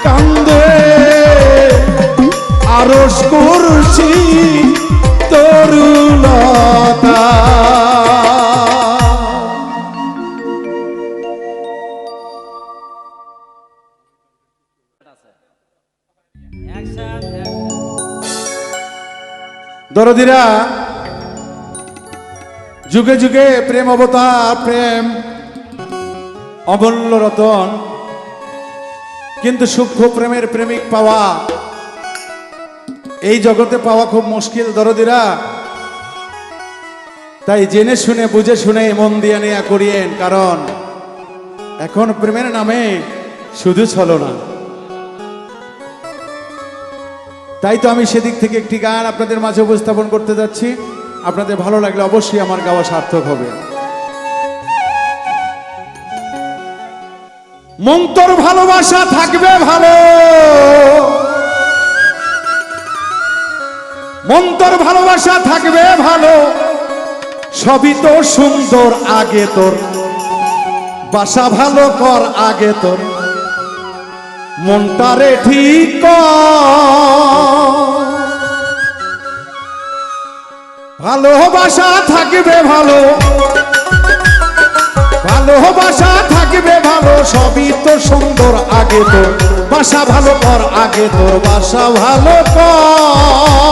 [SPEAKER 1] কান্দে আরশ কুরসি তরুলতা। দরদিরা, যুগে যুগে প্রেম অবতার, প্রেম অমূল্য রতন, কিন্তু সূক্ষ্ম প্রেমের প্রেমিক পাওয়া এই জগতে পাওয়া খুব মুশকিল দরদিরা। তাই জেনে শুনে বুঝে শুনে মন দিয়ে নেয়া করিয়েন, কারণ এখন প্রেমের নামে শুধু ছলনা। তাই তো আমি সেদিক থেকে একটি গান আপনাদের মাঝে উপস্থাপন করতে যাচ্ছি। আপনাদের ভালো লাগলে অবশ্যই আমার গাওয়া সার্থক হবে। মন্তর ভালোবাসা থাকবে ভালো, মন্তর ভালোবাসা থাকবে ভালো, সবই তো সুন্দর আগে তোর, বাসা ভালো কর আগে তোর, মনটারে ঠিক কর। ভালোবাসা থাকবে ভালো, ভালোবাসা থাকবে ভালো, সবই তো সুন্দর আগে তোর বাসা ভালো কর, আগে তোর বাসা ভালো কর।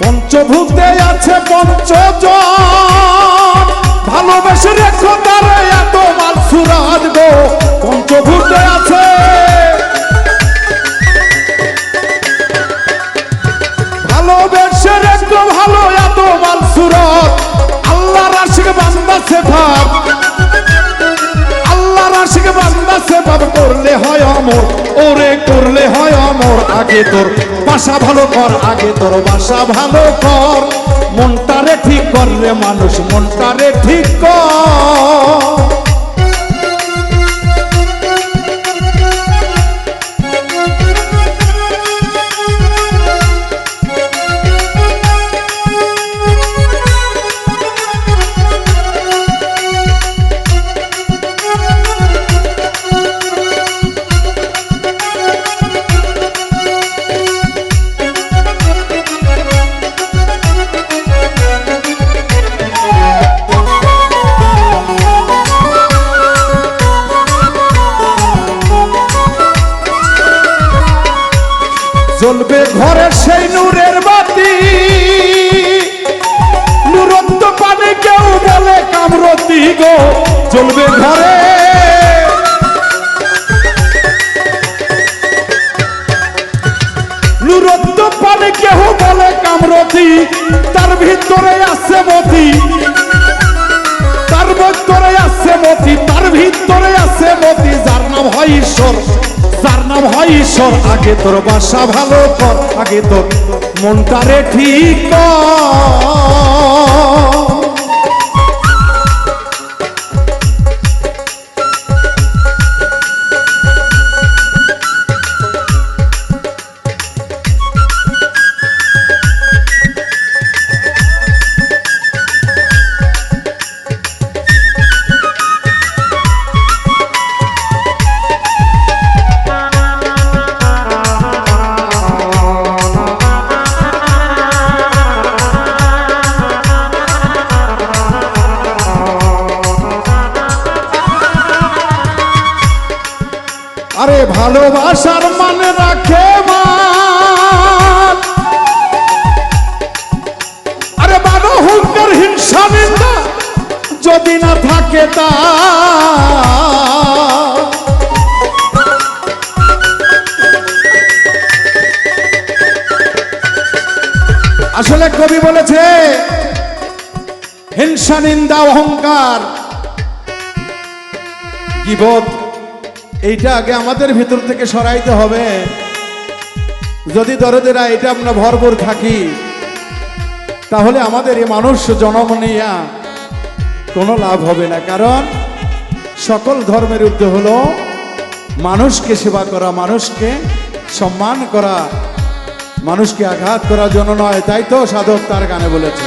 [SPEAKER 1] পঞ্চভূতে আছে পঞ্চজন, ভালোবেসে রেখো তারে এত মাল সুরাজ গো। পঞ্চভূতে আছে, ভালোবেসে রেখো ভালো এত মাল সুরাজ। আল্লাহ রাশিক বান্দা সে ভাব, আল্লাহ রাশিক বান্দা সে ভাব, করলে হয় অমর, ওরে করলে হয় অমর। আগে তোর বাসা ভালো কর, আগে তোর বাসা ভালো কর। মনটারে ঠিক করলে মানুষ, মনটারে ঠিক কর। জ্বলবে ঘরে সেই নূরের বাতি, নূরত্ব পানে কেউ বলে কামরতি গো। জ্বলবে ঘরে, নূরত্ব পানে কেউ বলে কামরতি, তার ভিতরে আছে মতি, তার ভিতরে আছে মতি, তার ভিতরে আছে মতি। যার নাম হয় ঈশ্বর, যার নাম হয় ঈশ্বর। আগে তোর বাসা ভালো কর, আগে তোর মনটারে ঠিক কর। আরে ভালোবাসার মানে রাখে মান, আরে বারো হুঙ্কার হিংসা নিন্দা যদি না থাকে তা। আসলে কবি বলেছে হিংসা নিন্দা অহংকার গীবত, এইটা আগে আমাদের ভিতর থেকে সরাইতে হবে। যদি দরদেরা এটা আমরা ভরপুর থাকি, তাহলে আমাদের এই মানুষ জন্ম নিয়ে কোনো লাভ হবে না। কারণ সকল ধর্মের উদ্দেশ্য হলো মানুষকে সেবা করা, মানুষকে সম্মান করা, মানুষকে আঘাত করার জন্য নয়। তাই তো সাধক তার গানে বলেছে,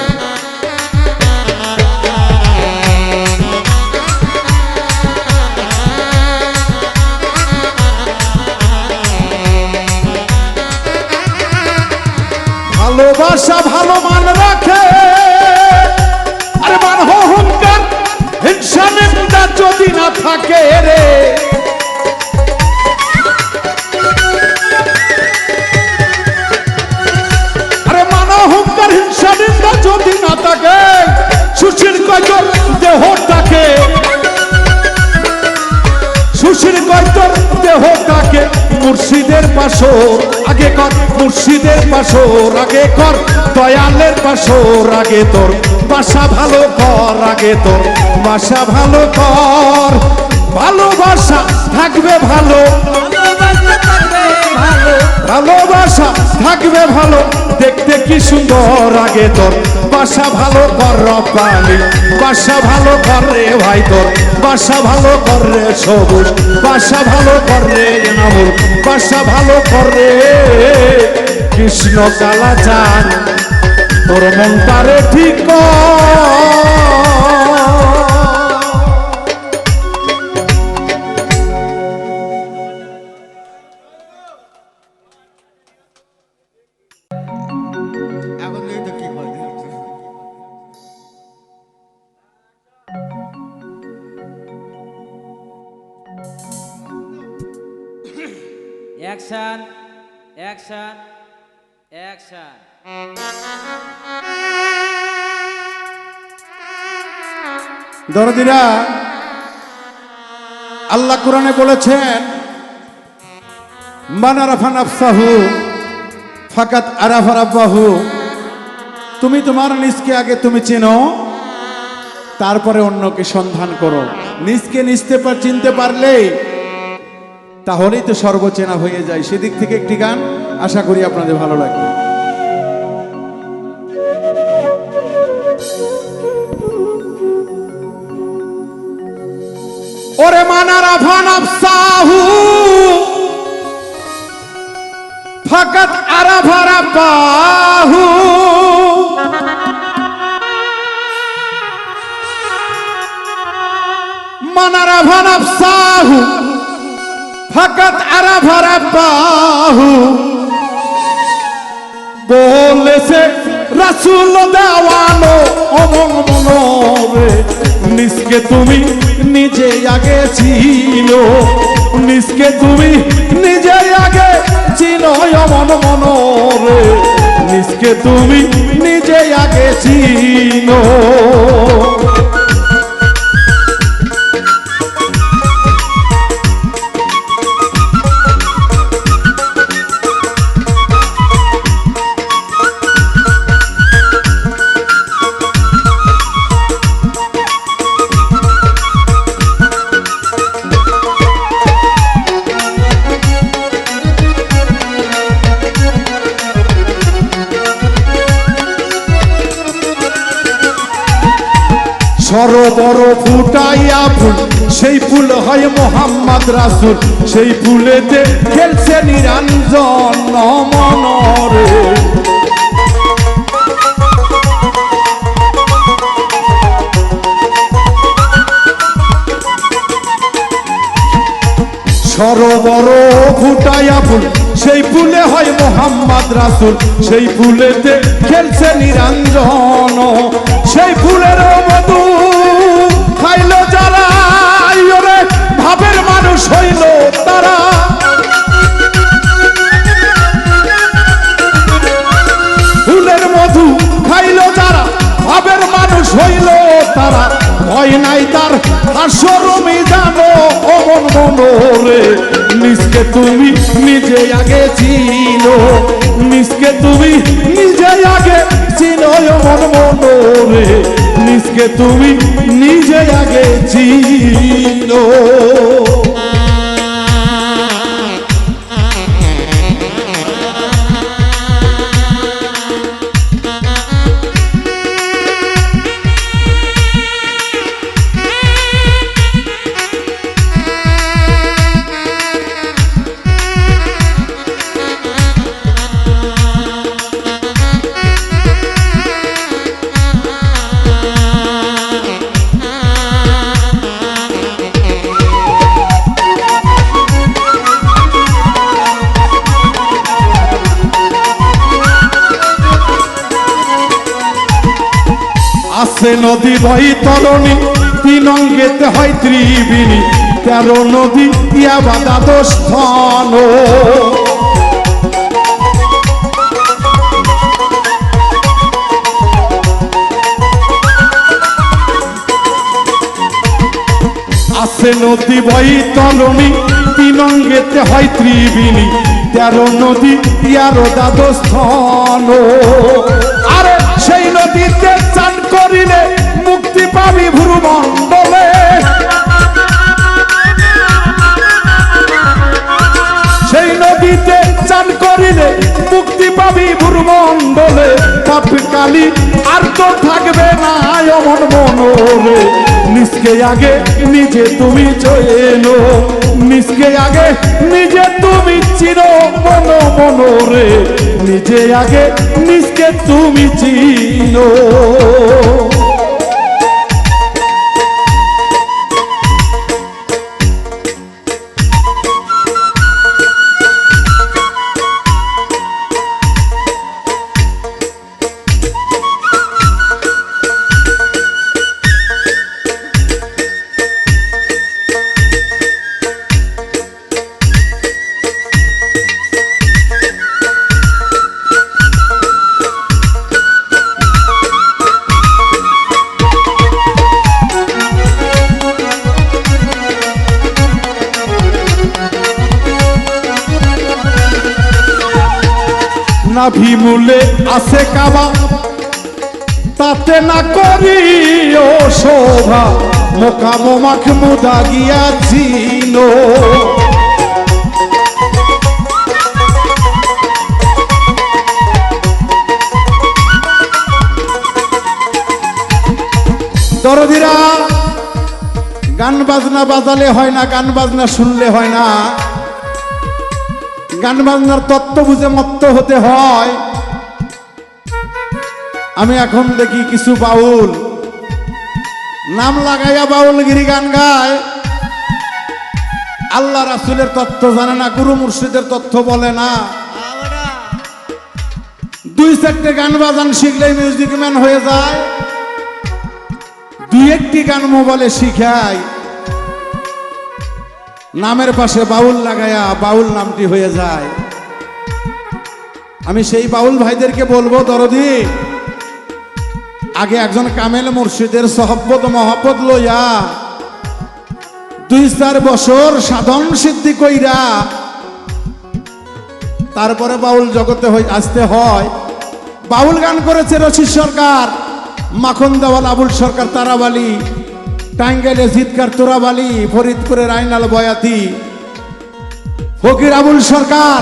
[SPEAKER 1] ভালোবাসা ভালো মান রাখে, আরে মান অহংকার হিংসা নিন্দা যদি না থাকে রে। আরে মান অহংকার হিংসা নিন্দা যদি না থাকে, সুশীল কয়তর দেহটাকে, সুশীল কয়তর দেহটাকে মুর্শিদের পাশর আগে কর, মুর্শিদের পাশর আগে কর, দয়ালের পাশর আগে তোর বাসা ভালো কর, আগে তোর বাসা ভালো কর। ভালোবাসা থাকবে ভালো,
[SPEAKER 2] ভালোবাসা থাকবে ভালো,
[SPEAKER 1] ভালোবাসা বাসা থাকবে ভালো, দেখতে কি সুন্দর আগে তোর বাসা ভালো কর পানি, বাসা ভালো কর রে ভাই তোর বাসা ভালো কর রে সবুজ, বাসা ভালো কর রে এনামুল, বাসা ভালো কর রে কৃষ্ণ কালা চান, তোর মনটারে ঠিক কর।
[SPEAKER 2] Action action action.
[SPEAKER 1] দরদিরা, আল্লাহ কোরআনে বলেছেন মান আরাফা নাফসাহু ফাকাত আরাফা রাব্বাহু, তুমি তোমার নিজকে আগে তুমি চেনো, তারপরে অন্যকে সন্ধান করো। নিজকে চিনতে পারলেই তাহলেই তো সর্বচেনা হয়ে যায়। সেদিক থেকে একটি গান আশা করি আপনাদের ভালো লাগবে। ওরে মান আরাফা নাফসাহু ফাকাত আরাফা রাব্বাহু, মান আরাফা নাফসাহু ফাকাত আরাফা রাব্বাহু, বলেছে রাসূল দেওয়ানো অমন মনরে, নিজকে তুমি নিজে আগে চিনো, নিজকে তুমি নিজে আগে চিনো অমন মনরে, নিজকে তুমি নিজে আগে চিনো। সরোবর ফুটাইয়া ফুল, সেই ফুল হয় মোহাম্মদ রাসূল, সেই ফুলেতে খেলছে নিরঞ্জন মনরে। সরোবর ফুটাইয়া ফুল, সেই ফুলে হয় মোহাম্মদ রাসূল, সেই ফুলেতে খেলছে নিরঞ্জন, সেই ফুলের মধু খাইল যারা, ওরে ভাবের মানুষ হইল তারা। ফুলের মধু খাইল যারা, ভাবের মানুষ হইল তারা, ভয় নাই তার হাসর মিজানো অমন মনরে, নিজকে তুমি নিজে আগে চিনো, নিজকে তুমি নিজে আগে চিনো অমন মনরে, নিজকে তুমি নিজে আগে চিনো। আছে নদী বৈতরণী, তিন অঙ্গেতে হয় ত্রিবেণী, 13 নদী ইয়া বাধা দোষণ। আছে নদী বৈতরণী, তিন অঙ্গেতে হয় ত্রিবেণী, 13 নদী ইয়ার দ্বাদস্থন। আরে সেই নদীতে চান করিলে মুক্তি পাবি ভ্রুমণ্ডলে, সেই নদীতে চান করিলে পাপ কালি আর তো থাকবে না অমন মনোরে নিজকে আগে নিজে তুমি চেনো নিজকে আগে নিজে তুমি চিনো মনোরে নিজে আগে নিজকে তুমি চিনো নাভি মূলে আছে কাবা তাতে না করি ও শোভা মোকাম মাখমুদা গিয়াছিল দরদিরা গান বাজনা বাজালে হয় না গান বাজনা শুনলে হয় না গান বাজনার তত্ত্ব বুঝে মত্ত হতে হয় আমি এখন দেখি কিছু বাউল নাম লাগাইয়া বাউলগিরি গান গায় আল্লাহ রাসূলের তত্ত্ব জানে না গুরু মুর্শিদের তত্ত্ব বলে না দুই চারটে গান বাজান শিখলেই মিউজিক ম্যান হয়ে যায় দুই একটি গান মোবাইলে শিখায় নামের পাশে বাউল লাগায়া বাউল নামটি হয়ে যায় আমি সেই বাউল ভাইদেরকে বলবো দরদি আগে একজন কামেল মুর্শিদের সহব্বত মহব্বত লইয়া 2-4 বছর সাধন সিদ্ধি কইরা তারপরে বাউল জগতে আসতে হয় বাউল গান করেছে রশিদ সরকার মাখন দেওয়াল আবুল সরকার তারাবালি টাঙ্গাইলে জিতকার তোরাবালি ফরিদপুরের আইনাল বয়াতি ফকির আবুল সরকার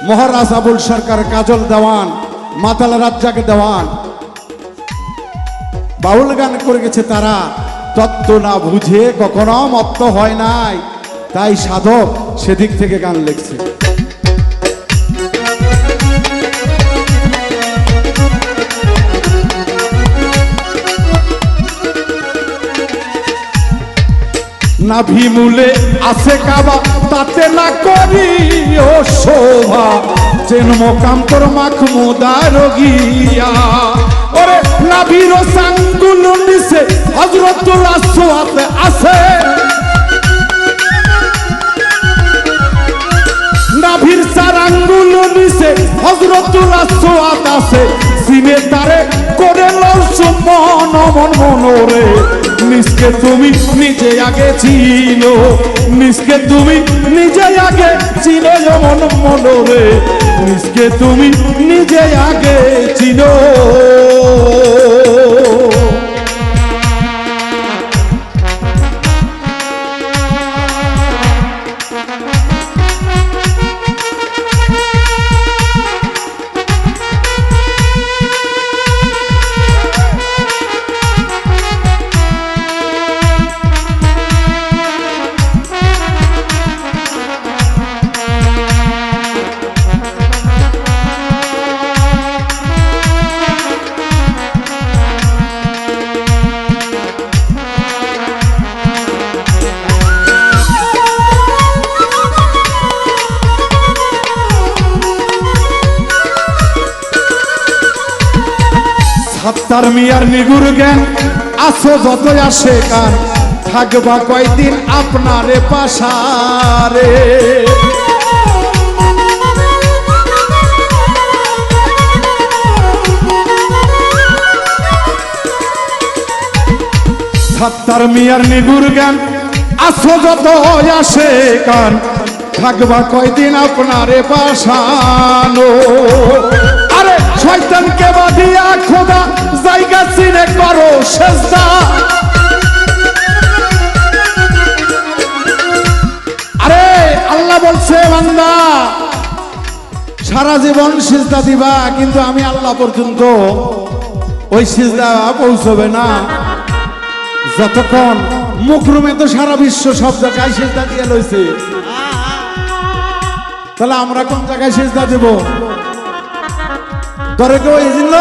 [SPEAKER 1] মহারাজ আবুল সরকার কাজল দেওয়ান মাতাল রাজ্জাক দেওয়ান বাউল গান করে গেছে তারা তত্ত্ব না বুঝে কখনো মত্ত হয় নাই তাই সাধক সেদিক থেকে গান লিখছে নাভি মূলে আছে কাবা তাতে না করি ও শোভা চেন মোকাম তোর মাখমুদার গিয়া ওরে নাভির সাঙ্গুল নিচে হযরতুল আসওয়াত আছে নাভির চার আঙ্গুল নিচে হযরতুল আসওয়াত আছে সিনে তারে করে লও সুমন মন মনোরে নিজকে তুমি নিজে আগে চিনো নিজকে তুমি নিজে আগে চিনো মন মনোরে নিজকে তুমি নিজে আগে চিনো সাত্তার মিয়ার নিগুর জ্ঞান আসো যত আসে গান থাকবা কয়দিন আপনারে পাশারে সাত্তার মিয়ার নিগুর জ্ঞান আসো যত আসে গান থাকবা কয়দিন আপনারে পাশানো আরে শয়তানকে বাঁধিয়া খোদা জায়গা চিনে করো সেজদা আরে আল্লাহ বলছে বান্দা সারা জীবন সিজদা দিবা, কিন্তু আমি আল্লাহ পর্যন্ত ওই সিজদা পৌঁছবে না যতক্ষণ মুখরুমে তো সারা বিশ্ব সব জায়গায় সিজদা দিয়ে লইছে। তাহলে আমরা কোন জায়গায় সিজদা দেব? ধরে কেউ এই জন্য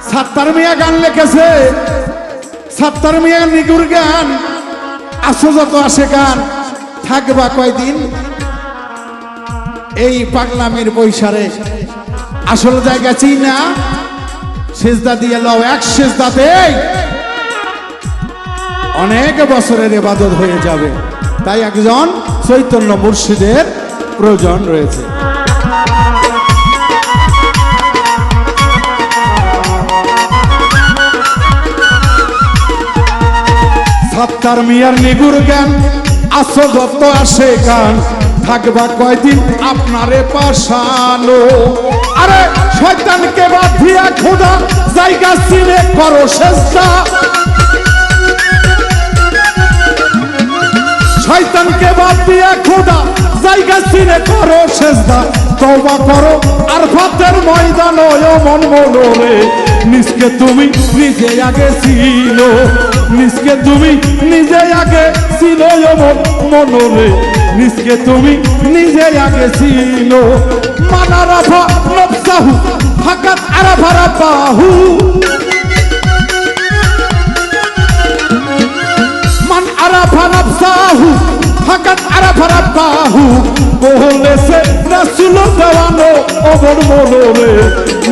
[SPEAKER 1] সাত্তার মিয়া গান লিখেছে, সাত্তার মিয়া নিগুর গান, আসো যত আসে গান, থাকবা কয়দিন এই পাগলামের বৈশারে, আসল জায়গা চিনা সিজদা দিয়ে লও, এক সিজদাতে অনেক বছরের ইবাদত হয়ে যাবে। তাই একজন চৈতন্য মুর্শিদের প্রয়োজন রয়েছে। সাত্তার মিয়ার নিগুর গান, আসো যত আসে গান, থাকবা কয়দিন আপনারে পাশানো। আরে শয়তানকে বাদ দিয়া খোদা জায়গা চিনে করো সেজদা, শয়তানকে বাদ দিয়া খোদা জায়গা চিনে করো সেজদা। তওবা করো আরফাতের ময়দান, মন মনোরে নিজকে তুমি নিজে আগে ছিল, নিজকে তুমি নিজে আগে ছিল, মন মনোরে নিজকে তুমি নিজে আগে ছিল। মান আরাফা নফসাহু ফাকাত আরাফা রাব্বাহু, মান আরাফা নফসাহু ফাকাত আরাফা রাব্বাহু, বলেছে রাসূল দেওয়ানো অমর মনোরে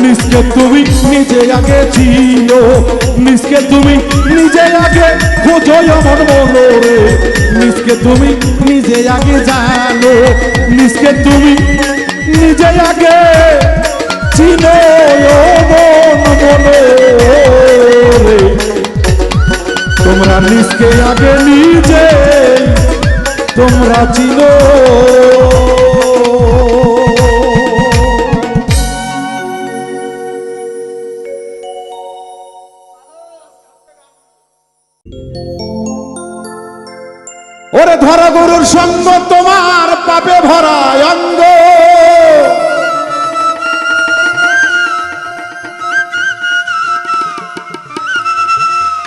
[SPEAKER 1] নিজকে তুমি নিজে আগে ছিল, নিজকে তুমি নিজে আগে খোঁজো অমর মনোরে নিজকে তুমি নিজে আগে জানো, নিজকে তুমি নিজে আগে চিনো মন মনোরে। তোমরা নিজকে আগে নিজে তোমরা চিনো। ওরে ধরা গরুর সঙ্গ তোমার পাপে ভরা অঙ্গ,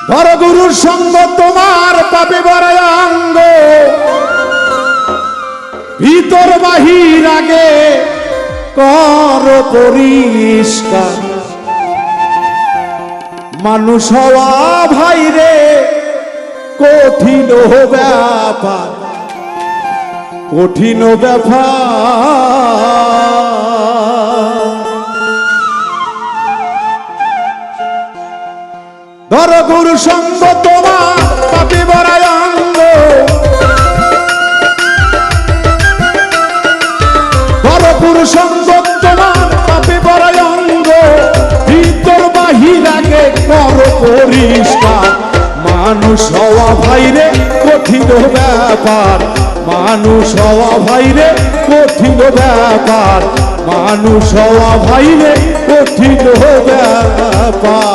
[SPEAKER 1] ধরা গরুর সঙ্গ তোমার পাপে ভরা অঙ্গ, ভিতর বাহির আগে কর পরিষ্কার। মানুষ হওয়া ভাই রে কঠিন ব্যাপার, কঠিন ব্যাপার। ধর গুরু সঙ্গ তোমার পাপি বড়ায় অঙ্গ, ধর গুরু সঙ্গ তোমার পাপি বড়ায় অঙ্গ, ভিতর বাহির আগে কর পরিষ্কার। মানুষ হওয়া ভাইরে কঠিন ব্যাপার, মানুষ হওয়া ভাইরে কঠিন ব্যাপার, মানুষ হওয়া ভাইরে কঠিন ব্যাপার।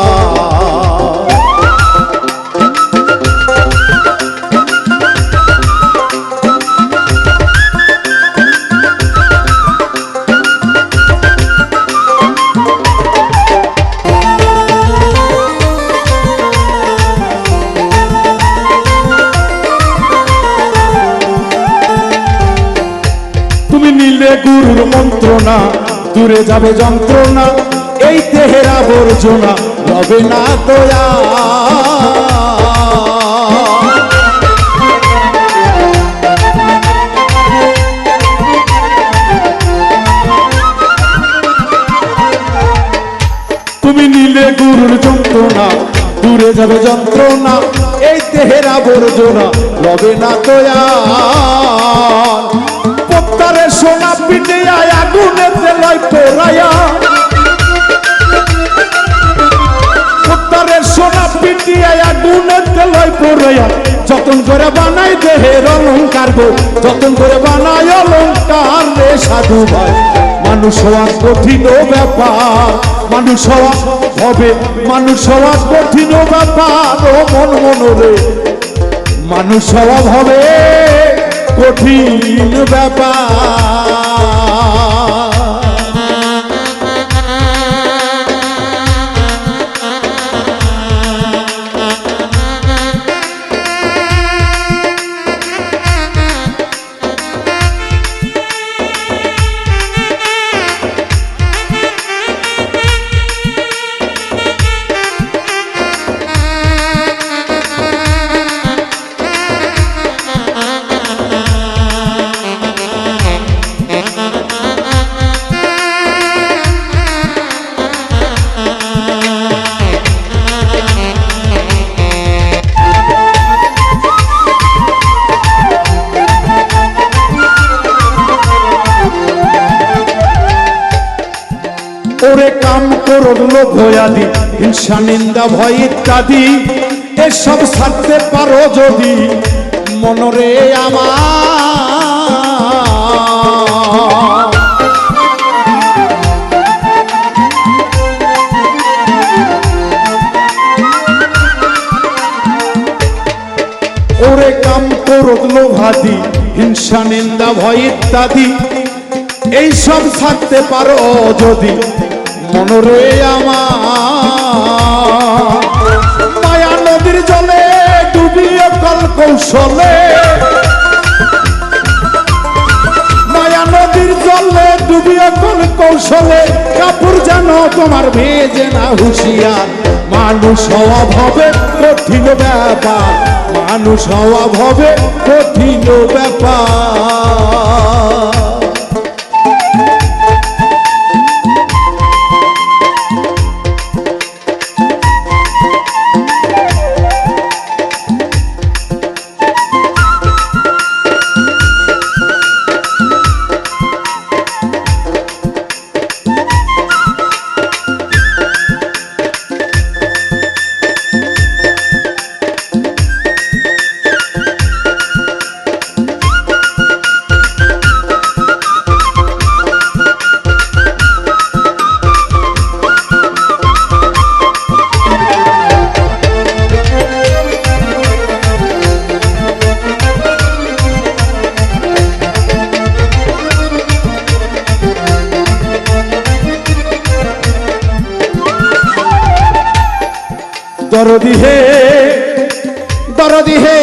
[SPEAKER 1] গুরুর মন্ত্রণা দূরে যাবে যন্ত্রণা, এই দেহের আবর্জনা রবে না দয়া। তুমি নিলে গুরুর যন্ত্রণা দূরে যাবে যন্ত্রণা, এই দেহের আবর্জনা রবে না দয়া। পত্তারে সোনা পিটিয়া আগুনে তেলাই পোড়াইয়া, পত্তারে সোনা পিটিয়া আগুনে তেলাই পোড়াইয়া, যতন করে বানাই দেহের অলঙ্কার গো, যতন করে বানাই অলঙ্কার রে সাধু ভাই। মানুষ হওয়া কঠিন ব্যাপার, মানুষ হওয়া হবে, মানুষ হওয়া কঠিন ব্যাপার। ও মন মনোরে মানুষ হওয়া হবে কঠিন ব্যাপার। ক্রোধ লোভ আদি হিংসা নিন্দা ভয় ইত্যাদি এসব ছাড়তে পারো যদি মনরে আমার ওরে কাম ক্রোধ লোভ আদি হিংসা নিন্দা ভয় ইত্যাদি এইসব ছাড়তে পারো যদি মনরে আমার মায়া নদীর জলে ডুবিয়ে কল কৌশলে মায়া নদীর জলে ডুবিয়ে কল কৌশলে কাপড় যেন তোমার ভেজে না হুঁশিয়ার মানুষ হওয়া ভবে কঠিন ব্যাপার মানুষ হওয়া ভবে কঠিন ব্যাপার দরদি হে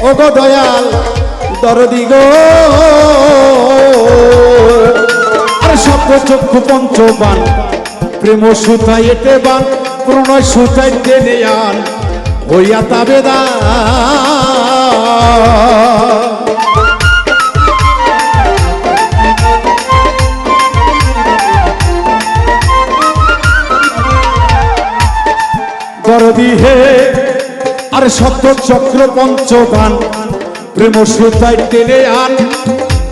[SPEAKER 1] ও গো দয়াল দরদি গো আরে সপ্ত চক্ষু পঞ্চবান প্রেম সুতাই এটে বান প্রণয় সুতাই টেনে আন হইয়া তাবেদা দরদি হে আরে সত্য চক্র পঞ্চবান প্রেম সুতাই টেনে আন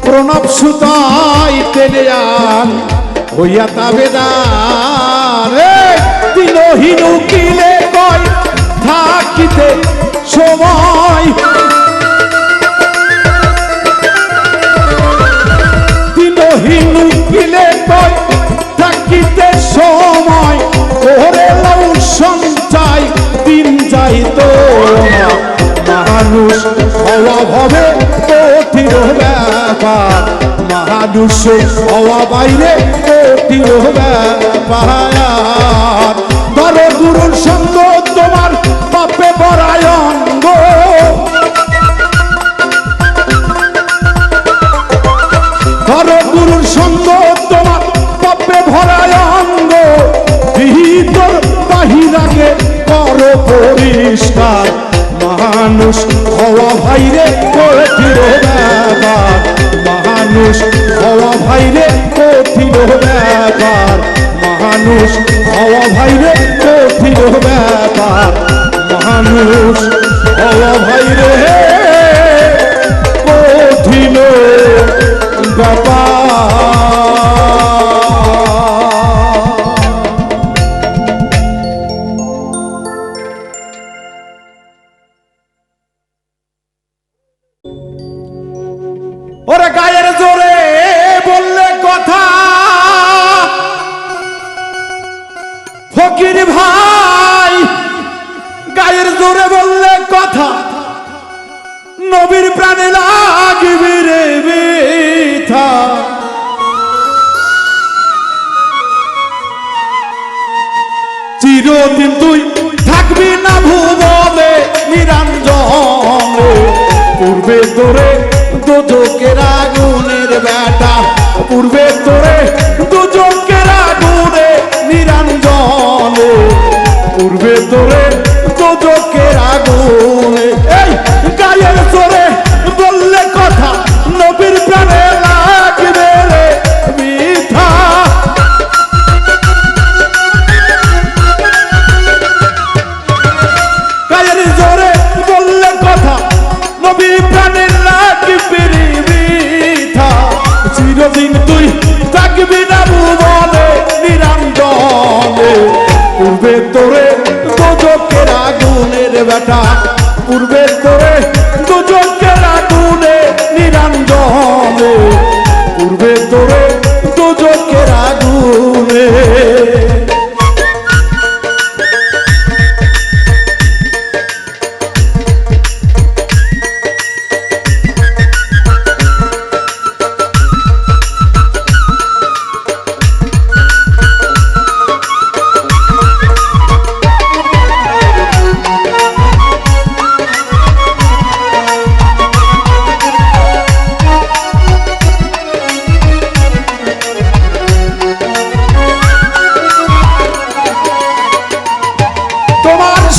[SPEAKER 1] প্রণব সুতাই টেনে আন হইয়া তাবেদার দিনহীন উকিলে কয় থাকিতে সময় দিনহীন উকিলে কয় থাকিতে সময় ওরে লও সঞ্চয় দিন যাই তো মানুষ হওয়া ভবে কঠিন ব্যাপার মানুষ হওয়া বাইরে কঠিন ব্যাপার ধর গুরুর সঙ্গ তোমার পাপে ভরায় অঙ্গ ধর গুরুর সঙ্গ তোমার পাপে ভরায় অঙ্গ ভিতর বাহিরাকে করো পরিষ্কার মানুষ হওয়া ভাইরে কঠিন ব্যাপার মানুষ হওয়া ভাইরে কঠিন ব্যাপার মানুষ হওয়া ভাইরে কঠিন ব্যাপার মানুষ হওয়া ভাইরে কঠিন ব্যাপার ওরে গায়ের জোরে বললে কথা ফকির ভাই গায়ের জোরে বললে কথা নবীর প্রাণে লাগবে রে ব্যথা চিরদিন তুই থাকবি না ভুবনে নিরঞ্জনে পূর্বে তোরে দুজকের আগুনের বেটা পূর্বে তোরে দুজকের আগুনে নিরঞ্জনে পূর্বে তোরে দুজকের আগুনে এই গায়ের জোরে বললে কথা নবীর প্রাণে লাগবে রে মিঠা গায়ের জোরে বললে কথা নবীর প্রাণে লাগবে রে মিঠা চিরদিন তুই থাকবি না ভুবনে তোরে দোজকের আগুনে।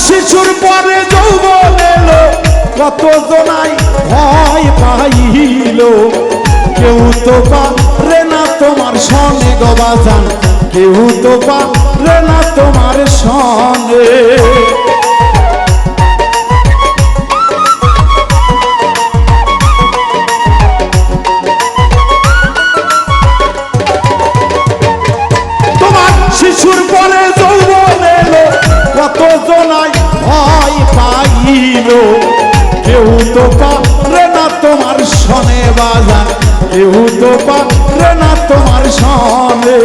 [SPEAKER 1] শিশুর পরে যৌবন এলো, কত জনাই ভয় পাইল, কেউ তো পারে না তোমার সনে গো বাজান, কেউ তো পারে না তোমার সনে। তোমার শিশুর পরে যৌবন এলো, কত জনাই ভয় পাইল, কেউ তো পারে না তোমার সনে বাজান, কেউ তো পারে না তোমার সনে।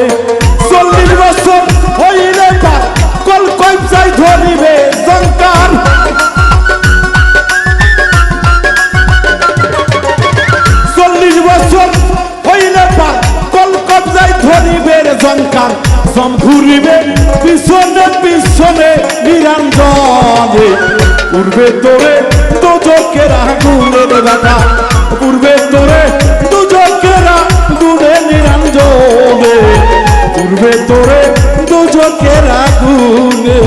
[SPEAKER 1] 40 বছর হইলে পার কল কইবজাই ধরিবে জঙ্কার, 40 বছর হইলে পার কল কবজাই ধরিবে জঙ্কার, জম ঘুরিবে পিছনে পিছনে নিরঞ্জনে। পূর্বে তোরে দোজকের আগুনের বেটা, পূর্বে তোরে দোজকের আগুনে নিরঞ্জনে, পূর্বে তোরে দোজকের আগুনে।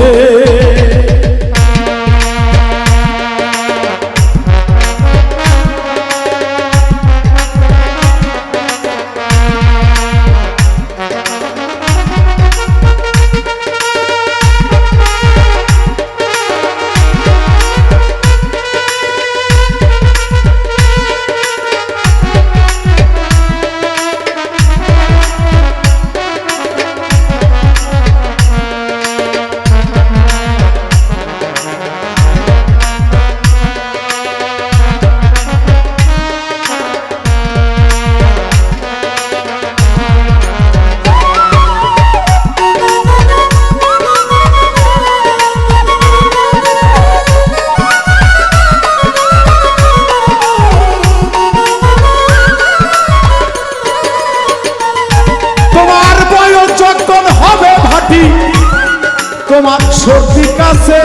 [SPEAKER 1] তোমার সর্দি কাছে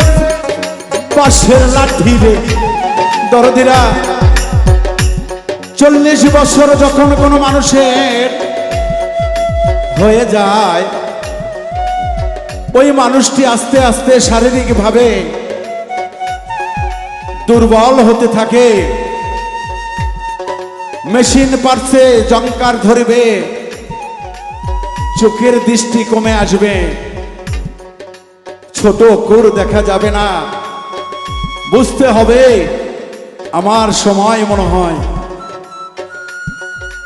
[SPEAKER 1] পাশের লাঠি রে দরদিরা। 40 বছর যখন কোনো মানুষের হয়ে যায়, ওই মানুষটি আস্তে আস্তে শারীরিকভাবে দুর্বল হতে থাকে। মেশিন পারছে জঙ্কার ধরবে, চোখের দৃষ্টি কমে আসবে, ছোট অক্ষর দেখা যাবে না। বুঝতে হবে আমার সময় মনে হয়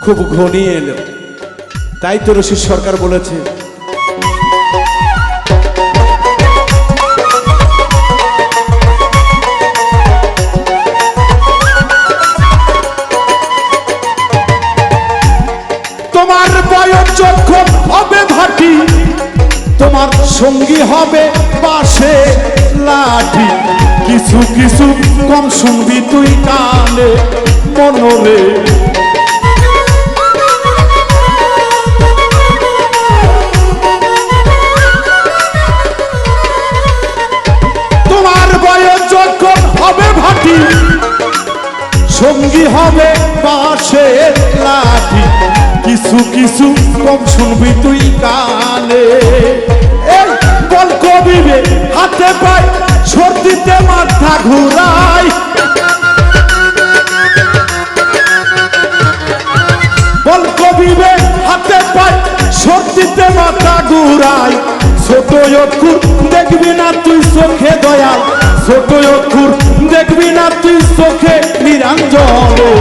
[SPEAKER 1] খুব ঘনিয়ে এলো। তাই তো রশিদ সরকার বলেছে, তোমার বয়স যখন হবে ভাটি, তোমার সঙ্গী হবে পাশে লাঠি, কিছু কিছু কম শুনবি তুই কানে মনরে। তোমার বয়স যখন হবে ভাটি, সঙ্গী হবে পাশে লাঠি, কিছু কিছু কম শুনবি তুই কানে। এই বল কবিবে হাতে পায় সর্দিতে মাথা ঘুরাই, বল কবিবে হাতে পায় সর্দিতে মাথা ঘুরাই। ছোট অক্ষর দেখবি না তুই চোখে দয়াল, ছোট অক্ষর দেখবি না তুই চোখে নিরঞ্জনে।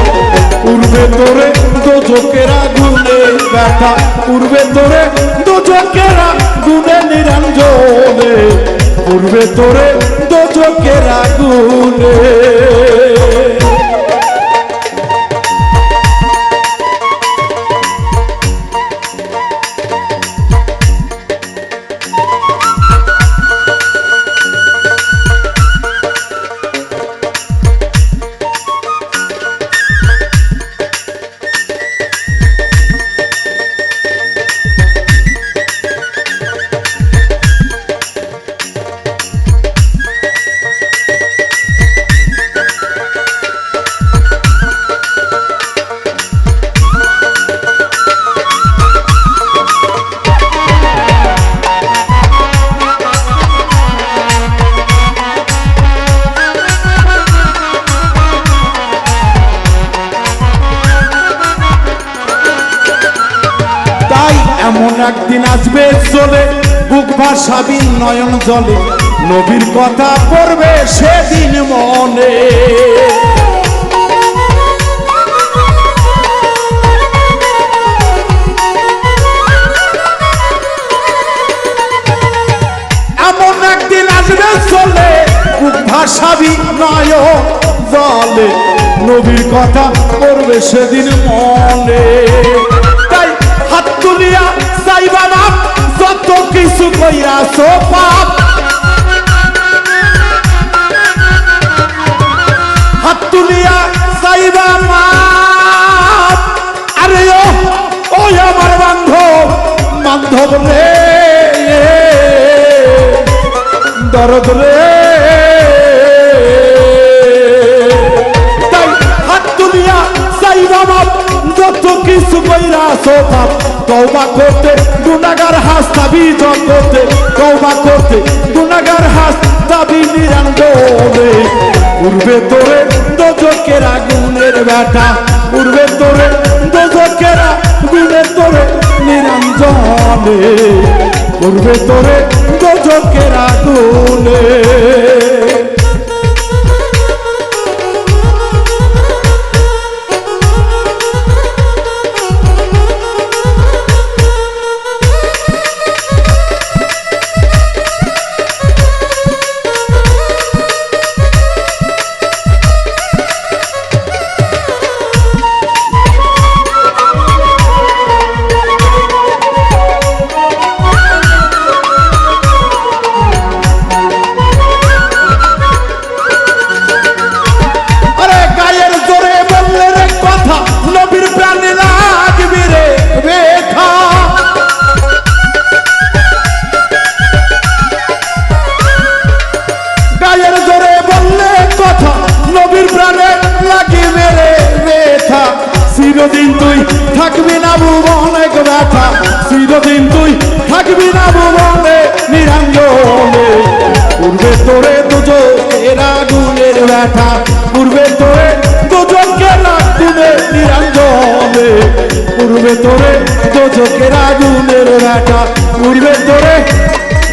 [SPEAKER 1] পূর্বে তোরে দোজকের আগুনে বেটা, পূর্বে তোরে দোজকের আগুনে নিরঞ্জনে, পূর্বে তোরে দোজকের আগুনে। এমন একদিন আসবে চলে বুক ভাসাবি নয়ন জলে নবীর কথা পড়বে সেদিন মনে এমন একদিন আসবে চলে বুক ভাসাবি নয়ন জলে নবীর কথা পড়বে সেদিন মনে তাই হাত তুলিয়া চাইবা বাপ যত কিছু কইরাছো পাপ হাত তুলিয়া চাইবা বাপ আরে ও আমার বান্ধব বান্ধব রে দরদ রে তাই হাত তুলিয়া চাইবা বাপ যত কিছু কইরাছো পাপ তওবা করতে গুনাহগার হাসতাবি জগতে তওবা করতে গুনাহগার হাসতাবি নিরঞ্জনে উড়বে তোরে দোজকের আগুনের ব্যাটা উড়বে তোরে দোজকের আগুনের তোরে নিরঞ্জনে উড়বে তোরে দোজকের আগুনে চিরদিন তুই থাকবি না ভুবনে ব্যথা চিরদিন তুই থাকবি না ভুবনে নিরঞ্জনে উড়বে তোরে দোজকের আগুনের ব্যথা উড়বে তোরে দোজকের আগুনের নিরঞ্জনে উড়বে তোরে দোজকের আগুনের ব্যথা উড়বে তোরে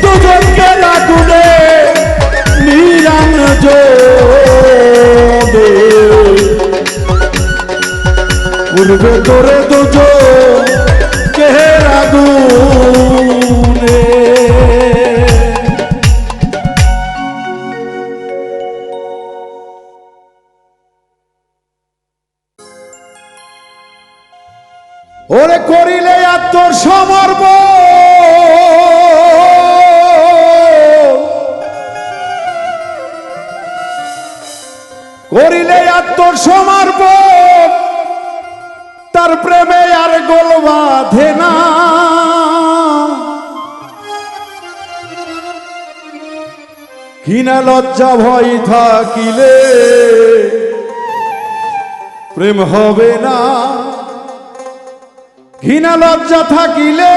[SPEAKER 1] দোজকের আগুনে নিরঞ্জনে উড়বে তোরে দোজকের আগুনে ওরে করিলে আত্মসমর্পণ করিলে আত্মসমর্পণ তার প্রেমে আর গোল বাঁধে না ঘৃণা লজ্জা ভয় থাকিলে প্রেম হবে না ঘৃণা লজ্জা থাকিলে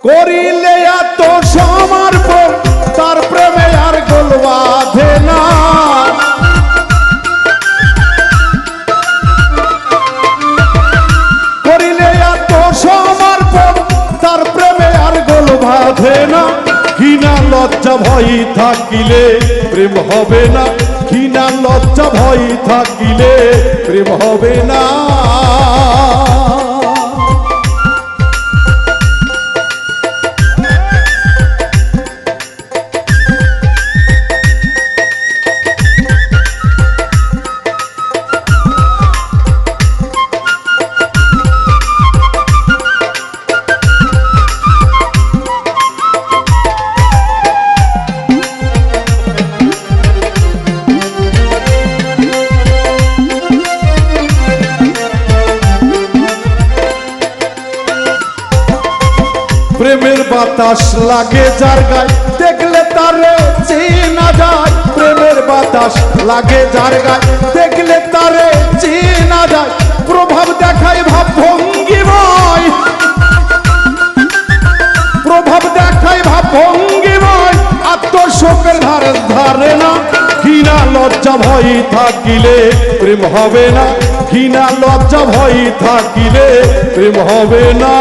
[SPEAKER 1] করিলে আত্মসমর্পণ তার প্রেমে আর গোল বাঁধে না করিলে আত্মসমর্পণ তার প্রেমে আর গোল বাঁধে না ঘৃণা লজ্জা ভয় থাকিলে প্রেম হবে না ঘৃণা লজ্জা ভয় থাকিলে প্রেম হবে না প্রেমের বাতাস লাগে যার গায়ে দেখলে তারে চেনা যায় প্রেমের বাতাস লাগে যার গায়ে দেখলে তারে চেনা যায় প্রভাব দেখায় ভাব ভঙ্গিময় প্রভাব দেখায় ভাব ভঙ্গিময় আত্মশোকের ধারে ধারে না ঘৃণা লজ্জা ভয় থাকিলে প্রেম হবে না, ঘৃণা লজ্জা ভয় থাকিলে প্রেম হবে না।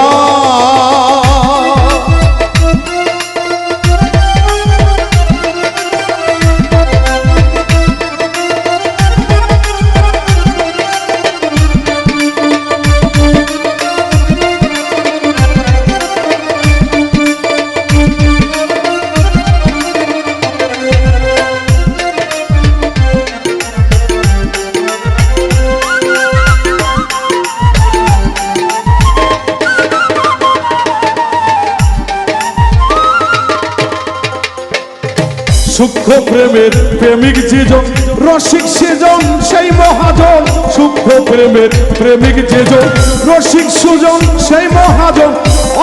[SPEAKER 1] সূক্ষ্ম প্রেমের প্রেমিক যেজন রসিক সেজন সেই মহাজন, সূক্ষ্ম প্রেমের প্রেমিক যেজন রসিক সুজন সেই মহাজন,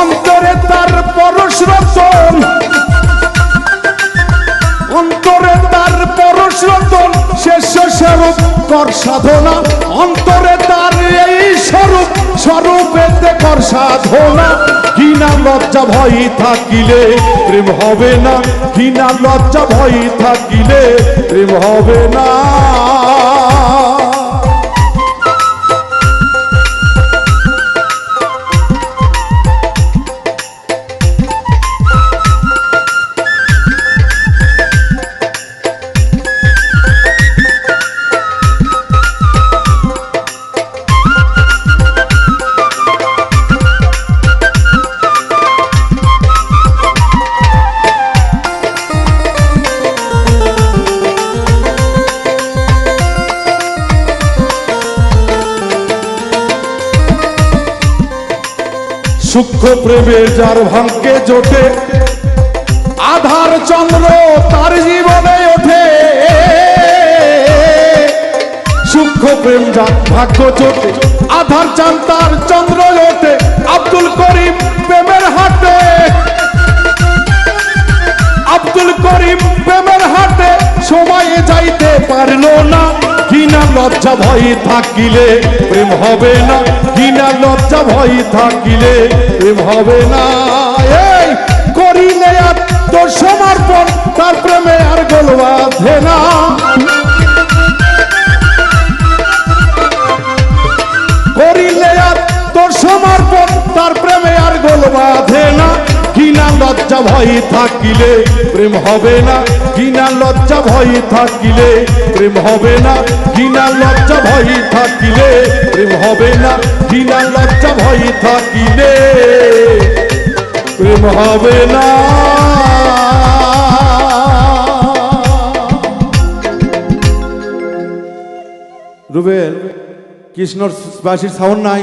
[SPEAKER 1] অন্তরে তার পরশ রতন, অন্তরে তার পরশ রতন শেষ স্বরূপ কর সাধনা, অন্তরে তার এই স্বরূপ স্বরূপেতে কর সাধনা। ঘৃণা লজ্জা ভয় থাকিলে প্রেম হবে না, ঘৃণা লজ্জা ভয় থাকিলে প্রেম হবে না। সূক্ষ্ম প্রেমের যার ভাগ্যে জোটে আধার চন্দ্র তার জীবনে ওঠে, সূক্ষ্ম প্রেম যার ভাগ্য জোটে আধার চাঁদ তার চন্দ্র ওঠে। আব্দুল করিম প্রেমের হাটে, আব্দুল করিম প্রেমের হাটে সময়ে যাইতে পারলো না, ঘৃণা লজ্জা ভয় থাকিলে প্রেম হবে না, ঘৃণা লজ্জা ভয় থাকিলে প্রেম হবে না। এই করিলে আত্মসমর্পণ তার প্রেমে আর গোল বাঁধে না, করিলে আত্মসমর্পণ তার প্রেমে আর গোল বাঁধে না। ঘৃণা লজ্জা ভয় থাকিলে প্রেম হবে না, ঘৃণা লজ্জা ভয় থাকিলে প্রেম হবে না, ঘৃণা লজ্জা ভয় থাকিলে প্রেম হবে না, ঘৃণা লজ্জা ভয় থাকিলে প্রেম হবে না। রুবেল কৃষ্ণর বাসির সাউন্ড নাই।